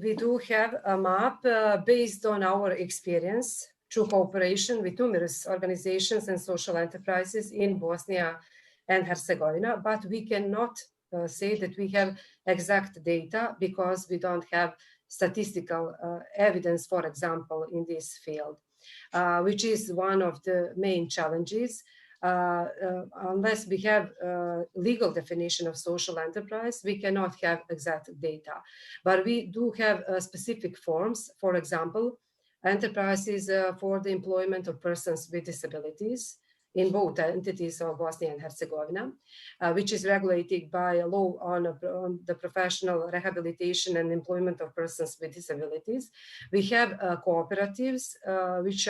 We do have a map based on our experience through cooperation with numerous organizations and social enterprises in Bosnia and Herzegovina, but we cannot say that we have exact data because we don't have statistical evidence, for example, in this field, which is one of the main challenges. Unless we have legal definition of social enterprise, we cannot have exact data. But we do have specific forms, for example, enterprises for the employment of persons with disabilities, in both entities of Bosnia and Herzegovina, which is regulated by a law on the professional rehabilitation and employment of persons with disabilities. We have cooperatives which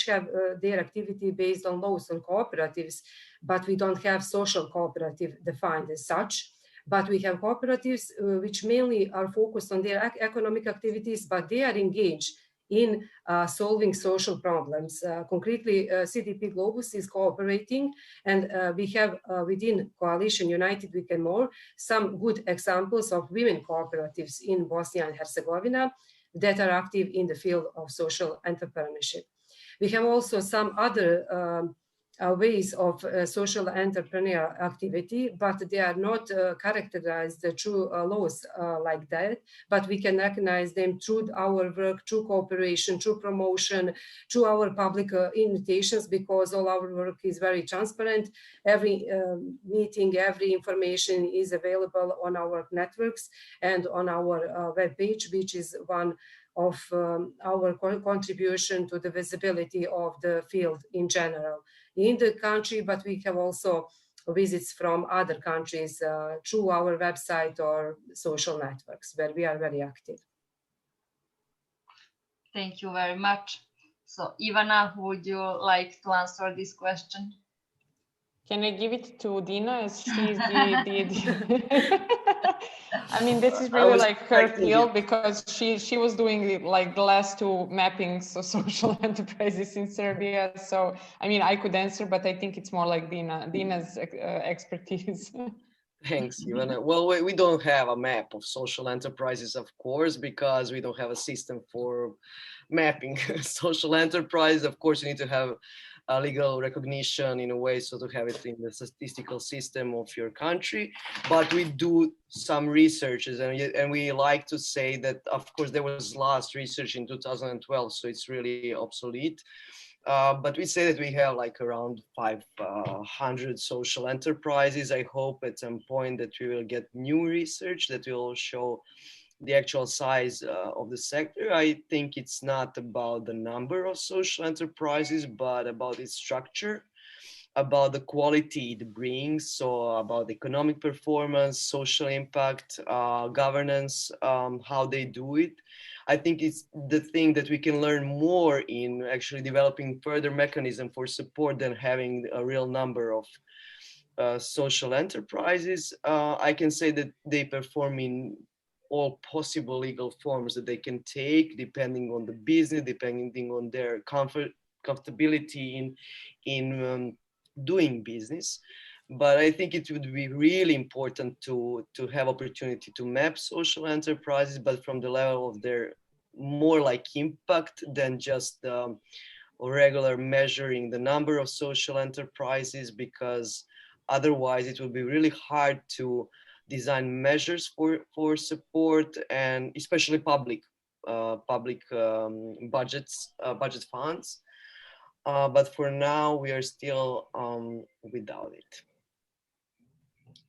have their activity based on laws on cooperatives, but we don't have social cooperative defined as such. But we have cooperatives which mainly are focused on their economic activities, but they are engaged in solving social problems. Concretely, CDP Globus is cooperating, and we have within Coalition United We Can More some good examples of women cooperatives in Bosnia and Herzegovina that are active in the field of social entrepreneurship. We have also some other ways of social entrepreneur activity, but they are not characterized through laws like that, but we can recognize them through our work, through cooperation, through promotion, through our public invitations, because all our work is very transparent. Every meeting, every information is available on our networks and on our webpage, which is one of our contribution to the visibility of the field in general in the country, but we have also visits from other countries through our website or social networks where we are very active. Thank you very much. So Ivana, would you like to answer this question? Can I give it to Dina as she's the I mean, this is really like her field because she was doing like the last two mappings of social enterprises in Serbia. So, I mean, I could answer, but I think it's more like Dina's expertise. Thanks, Ivana. Well, we don't have a map of social enterprises, of course, because we don't have a system for mapping social enterprise. Of course, you need to have a legal recognition in a way, so to have it in the statistical system of your country. But we do some researches, and we like to say that, of course, there was last research in 2012, so it's really obsolete. But we say that we have like around 500 social enterprises. I hope at some point that we will get new research that will show the actual size of the sector. I think it's not about the number of social enterprises, but about its structure, about the quality it brings, so about economic performance, social impact, governance, how they do it. I think it's the thing that we can learn more in actually developing further mechanism for support than having a real number of social enterprises. I can say that they perform in all possible legal forms that they can take, depending on the business, depending on their comfortability in doing business. But I think it would be really important to have opportunity to map social enterprises, but from the level of their more like impact than just regular measuring the number of social enterprises, because otherwise it will be really hard to design measures for support, and especially public budget funds. But for now, we are still without it.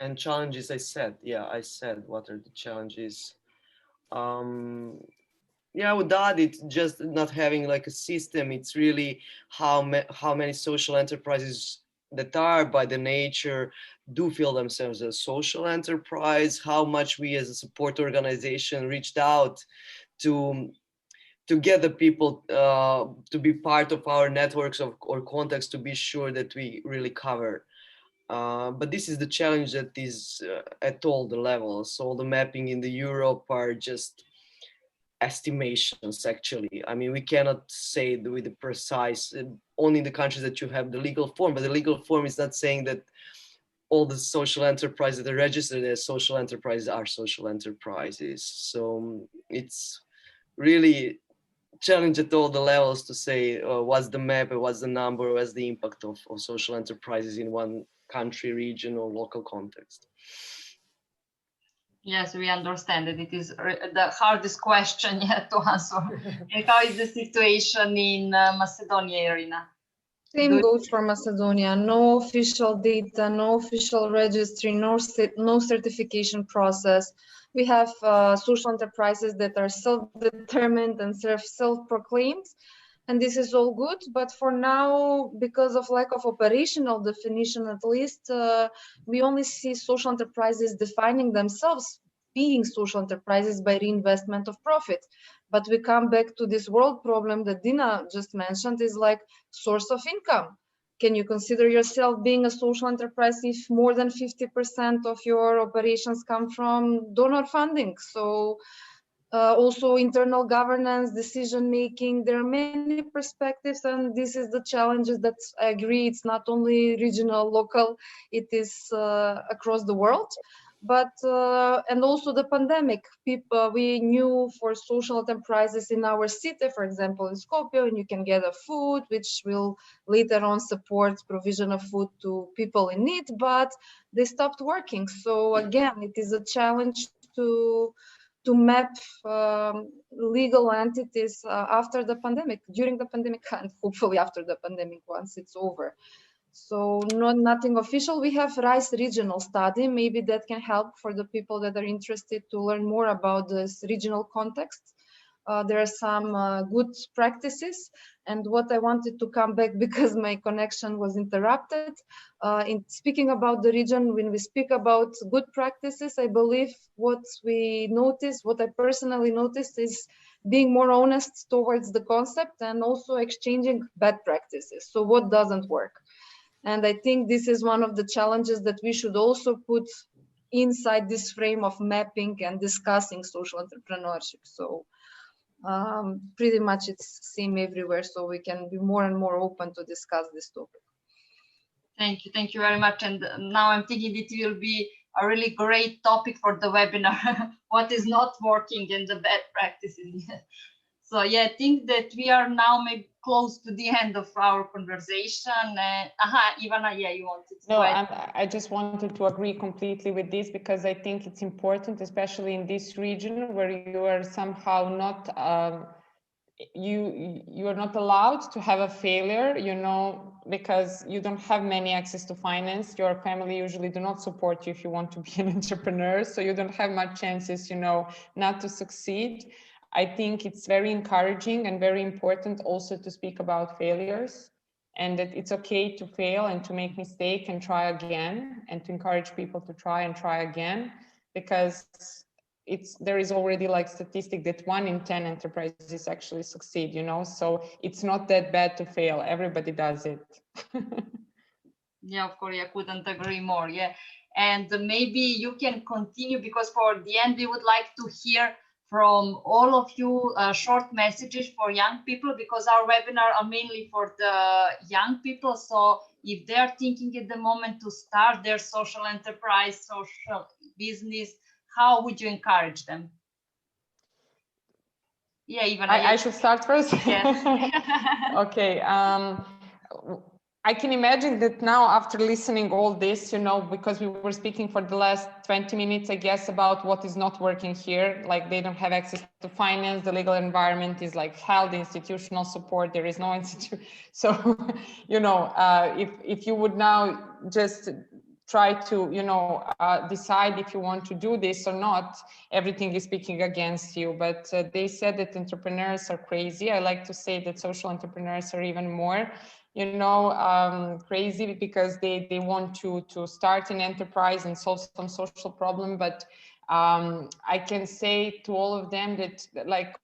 And challenges, I said what are the challenges. Yeah, with that, it's just not having like a system. It's really how many social enterprises that are by the nature do feel themselves as a social enterprise, how much we as a support organization reached out to get the people to be part of our networks or contacts, to be sure that we really cover. But this is the challenge that is at all the levels. All the mapping in the Europe are just estimations, actually. I mean, we cannot say with the precise, only in the countries that you have the legal form, but the legal form is not saying that all the social enterprises that are registered as social enterprises are social enterprises. So it's really challenge at all the levels to say what's the map, what's the number, what's the impact of social enterprises in one country, region, or local context. Yes, we understand that it is the hardest question yet to answer. And how is the situation in Macedonia, Irina? Same goes for Macedonia. No official data, no official registry, no certification process. We have social enterprises that are self-determined and self-proclaimed, And this is all good, but for now, because of lack of operational definition, at least, we only see social enterprises defining themselves being social enterprises by reinvestment of profit. But we come back to this world problem that Dina just mentioned, is like source of income. Can you consider yourself being a social enterprise if more than 50% of your operations come from donor funding? So also internal governance, decision making, there are many perspectives, and this is the challenges that I agree it's not only regional, local, it is across the world. But and also the pandemic, people, we knew for social enterprises in our city, for example in Skopje, and you can get a food which will later on support provision of food to people in need, but they stopped working. So again, it is a challenge to map legal entities after the pandemic, during the pandemic, and hopefully after the pandemic once it's over. So nothing official. We have RISE regional study. Maybe that can help for the people that are interested to learn more about this regional context. There are some good practices. And what I wanted to come back, because my connection was interrupted, in speaking about the region, when we speak about good practices, I believe what we notice, what I personally noticed, is being more honest towards the concept and also exchanging bad practices. So what doesn't work? And I think this is one of the challenges that we should also put inside this frame of mapping and discussing social entrepreneurship. So pretty much it's same everywhere, so we can be more and more open to discuss this topic. Thank you very much. And now I'm thinking it will be a really great topic for the webinar, what is not working and the bad practices. So yeah, I think that we are now maybe close to the end of our conversation. Ivana, yeah, you wanted to. No, I just wanted to agree completely with this, because I think it's important, especially in this region where you are somehow not, you are not allowed to have a failure, you know, because you don't have many access to finance. Your family usually do not support you if you want to be an entrepreneur. So you don't have much chances, you know, not to succeed. I think it's very encouraging and very important also to speak about failures, and that it's okay to fail and to make mistakes and try again, and to encourage people to try and try again, because there is already like statistic that 1 in 10 enterprises actually succeed, you know, so it's not that bad to fail. Everybody does it. Yeah, of course, I couldn't agree more. Yeah, and maybe you can continue, because for the end we would like to hear from all of you short messages for young people, because our webinar are mainly for the young people. So if they're thinking at the moment to start their social enterprise, social business, how would you encourage them? Yeah, Ivana. I should start first? Yes. Okay. I can imagine that now, after listening all this, you know, because we were speaking for the last 20 minutes, I guess, about what is not working here, like they don't have access to finance, the legal environment is like hell, the institutional support, there is no institute. So, you know, if you would now just try to, you know, decide if you want to do this or not, everything is speaking against you. But they said that entrepreneurs are crazy. I like to say that social entrepreneurs are even more, you know, crazy, because they want to start an enterprise and solve some social problem. But I can say to all of them that, like,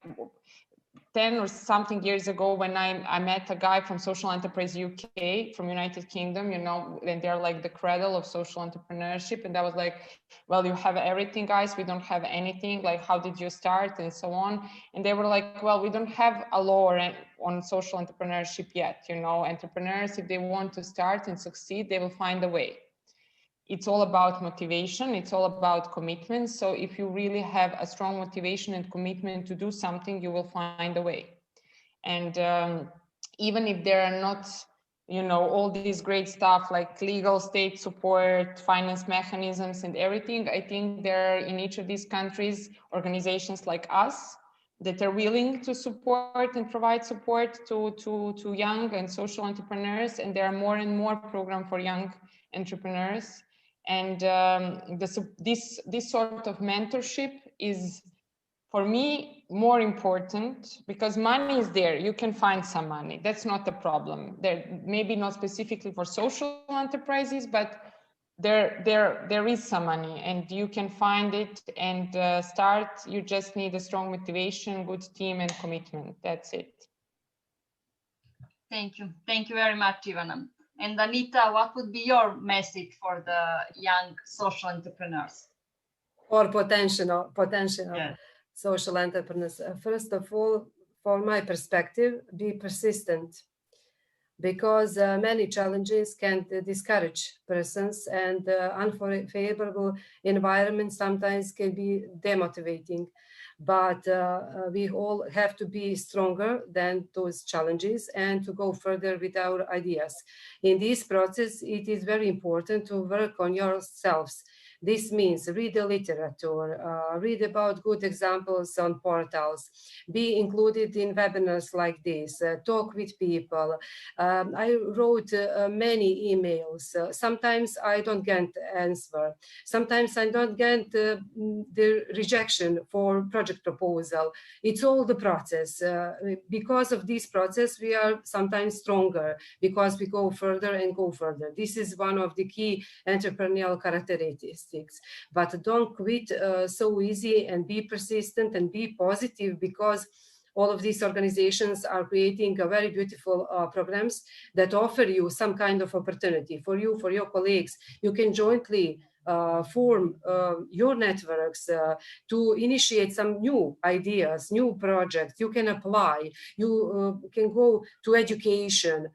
10 or something years ago, when I met a guy from Social Enterprise UK from United Kingdom, you know, and they're like the cradle of social entrepreneurship. And I was like, well, you have everything, guys. We don't have anything. Like, how did you start? And so on. And they were like, well, we don't have a law on social entrepreneurship yet. You know, entrepreneurs, if they want to start and succeed, they will find a way. It's all about motivation. It's all about commitment. So if you really have a strong motivation and commitment to do something, you will find a way. And even if there are not, you know, all these great stuff like legal, state support, finance mechanisms and everything, I think there are in each of these countries organizations like us that are willing to support and provide support to young and social entrepreneurs. And there are more and more programs for young entrepreneurs. And this sort of mentorship is for me, more important, because money is there. You can find some money. That's not a problem. There, maybe not specifically for social enterprises, but there is some money and you can find it and start. You just need a strong motivation, good team and commitment. That's it. Thank you. Thank you very much, Ivana. And Anita, what would be your message for the young social entrepreneurs? Or potential Yeah. social entrepreneurs. First of all, from my perspective, be persistent, because many challenges can discourage persons, and unfavorable environment sometimes can be demotivating. But we all have to be stronger than those challenges and to go further with our ideas. In this process, it is very important to work on yourselves. This means read the literature, read about good examples on portals, be included in webinars like this, talk with people. I wrote many emails. Sometimes I don't get answer. Sometimes I don't get the rejection for project proposal. It's all the process. Because of this process, we are sometimes stronger because we go further and go further. This is one of the key entrepreneurial characteristics. But don't quit so easy, and be persistent and be positive, because all of these organizations are creating a very beautiful programs that offer you some kind of opportunity for you, for your colleagues. You can jointly form your networks to initiate some new ideas, new projects. You can apply, you can go to education.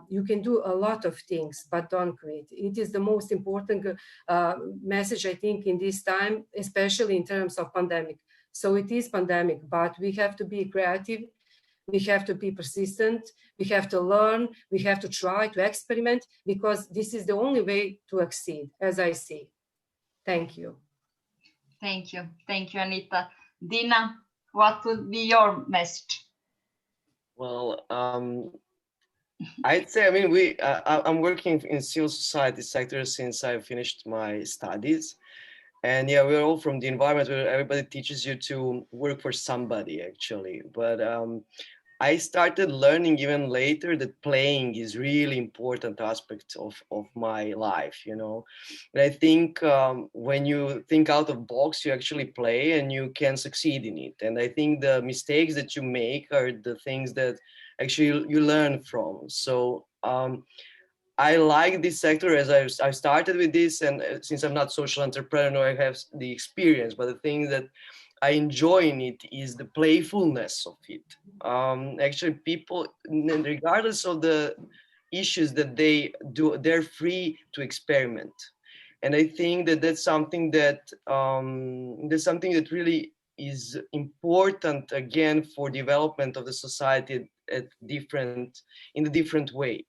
You can do a lot of things, but don't quit. It is the most important message, I think, in this time, especially in terms of pandemic. So it is pandemic, but we have to be creative. We have to be persistent. We have to learn. We have to try to experiment, because this is the only way to exceed, as I see. Thank you. Thank you. Thank you, Anita. Dina, what would be your message? Well, I'd say, I mean, I'm working in civil society sector since I finished my studies. And yeah, we're all from the environment where everybody teaches you to work for somebody, actually. But I started learning even later that playing is really important aspect of my life, you know. And I think when you think out of box, you actually play and you can succeed in it. And I think the mistakes that you make are the things that actually you learn from. So I like this sector, as I started with this, and since I'm not social entrepreneur, I have the experience. But the thing that I enjoy in it is the playfulness of it. Actually, people, regardless of the issues that they do, they're free to experiment. And I think that that's something that really is important, again, for development of the society in a different way.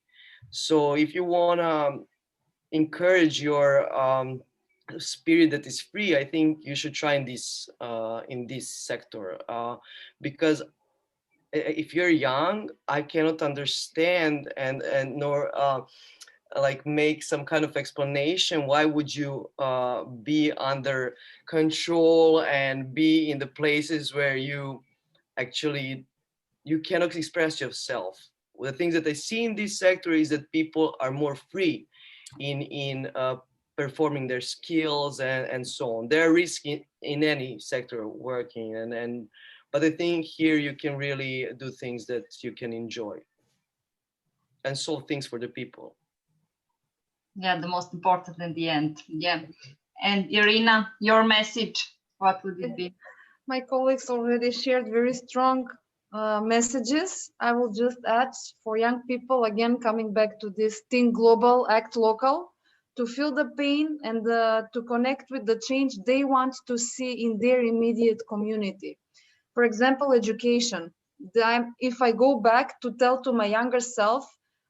So if you want to encourage your spirit that is free, I think you should try in this sector, because if you're young, I cannot understand and nor like make some kind of explanation why would you be under control and be in the places where you cannot express yourself. The things that I see in this sector is that people are more free in performing their skills and so on. There are risks in any sector working, but I think here you can really do things that you can enjoy and solve things for the people. Yeah, the most important in the end. Yeah. And Irina, your message, what would it be? My colleagues already shared very strong messages. I will just add for young people, again, coming back to this think global, act local, to feel the pain and to connect with the change they want to see in their immediate community. For example, education. If I go back to tell to my younger self,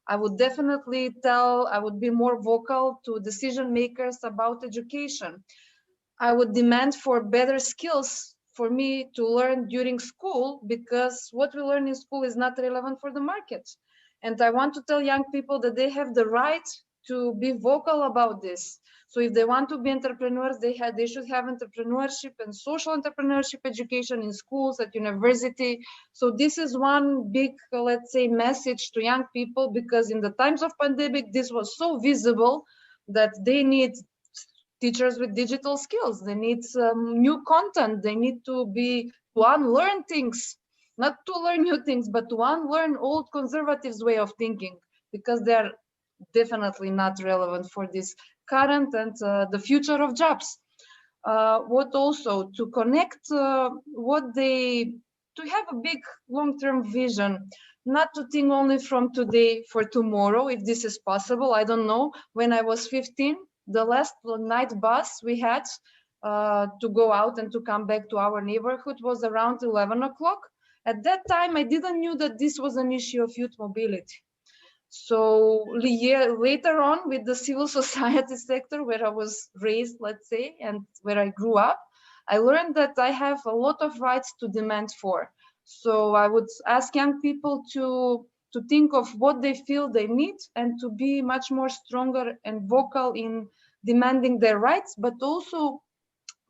I would definitely I would be more vocal to decision makers about education. I would demand for better skills for me to learn during school, because what we learn in school is not relevant for the market. And I want to tell young people that they have the right to be vocal about this. So if they want to be entrepreneurs, they should have entrepreneurship and social entrepreneurship education in schools, at university. So this is one big, let's say, message to young people, because in the times of pandemic, this was so visible that they need teachers with digital skills. They need some new content. They need to unlearn things, not to learn new things, but to unlearn old conservatives' way of thinking, because they're definitely not relevant for this current and the future of jobs. What also to connect to have a big long-term vision, not to think only from today for tomorrow, if this is possible. I don't know. When I was 15, the last night bus we had to go out and to come back to our neighborhood was around 11 o'clock. At that time, I didn't know that this was an issue of youth mobility. So later on, with the civil society sector, where I was raised, let's say, and where I grew up, I learned that I have a lot of rights to demand for. So I would ask young people to think of what they feel they need and to be much more stronger and vocal in demanding their rights, but also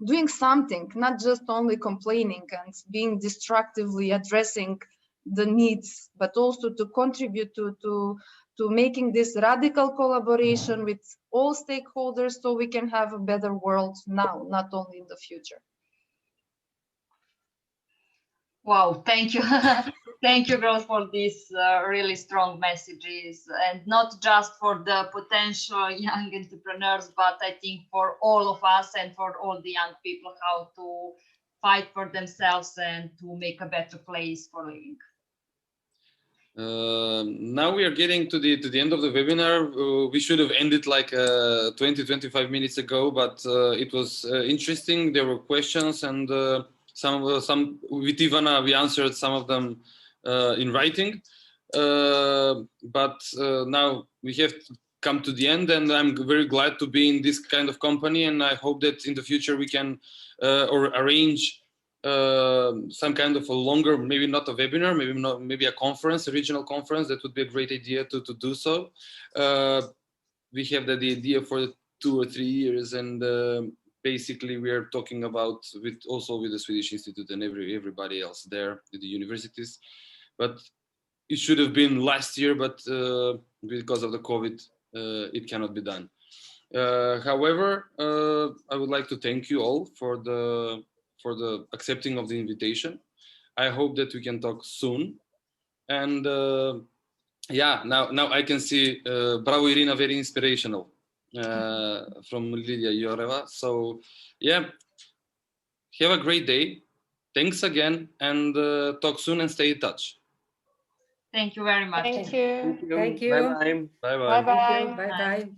doing something, not just only complaining and being destructively addressing the needs, but also to contribute to making this radical collaboration with all stakeholders, so we can have a better world now, not only in the future. Wow, thank you. Thank you, girls, for these really strong messages, and not just for the potential young entrepreneurs, but I think for all of us and for all the young people, how to fight for themselves and to make a better place for living. Now we are getting to the end of the webinar. We should have ended like 20-25 minutes ago, but it was interesting. There were questions, and some with Ivana we answered some of them in writing. But now we have come to the end, and I'm very glad to be in this kind of company, and I hope that in the future we can or arrange some kind of a longer, maybe not a webinar, maybe a conference, a regional conference. That would be a great idea to do so. We have the idea for 2 or 3 years, and basically we are talking about also with the Swedish Institute and everybody else there with the universities. But it should have been last year, but because of the COVID, it cannot be done. However, I would like to thank you all for the accepting of the invitation. I hope that we can talk soon. And yeah, now I can see Bravo Irina, very inspirational from Lidia Yoreva. So yeah, have a great day. Thanks again, and talk soon and stay in touch. Thank you very much. Thank you. Thank you. Bye-bye. Bye-bye. Bye-bye. Bye-bye.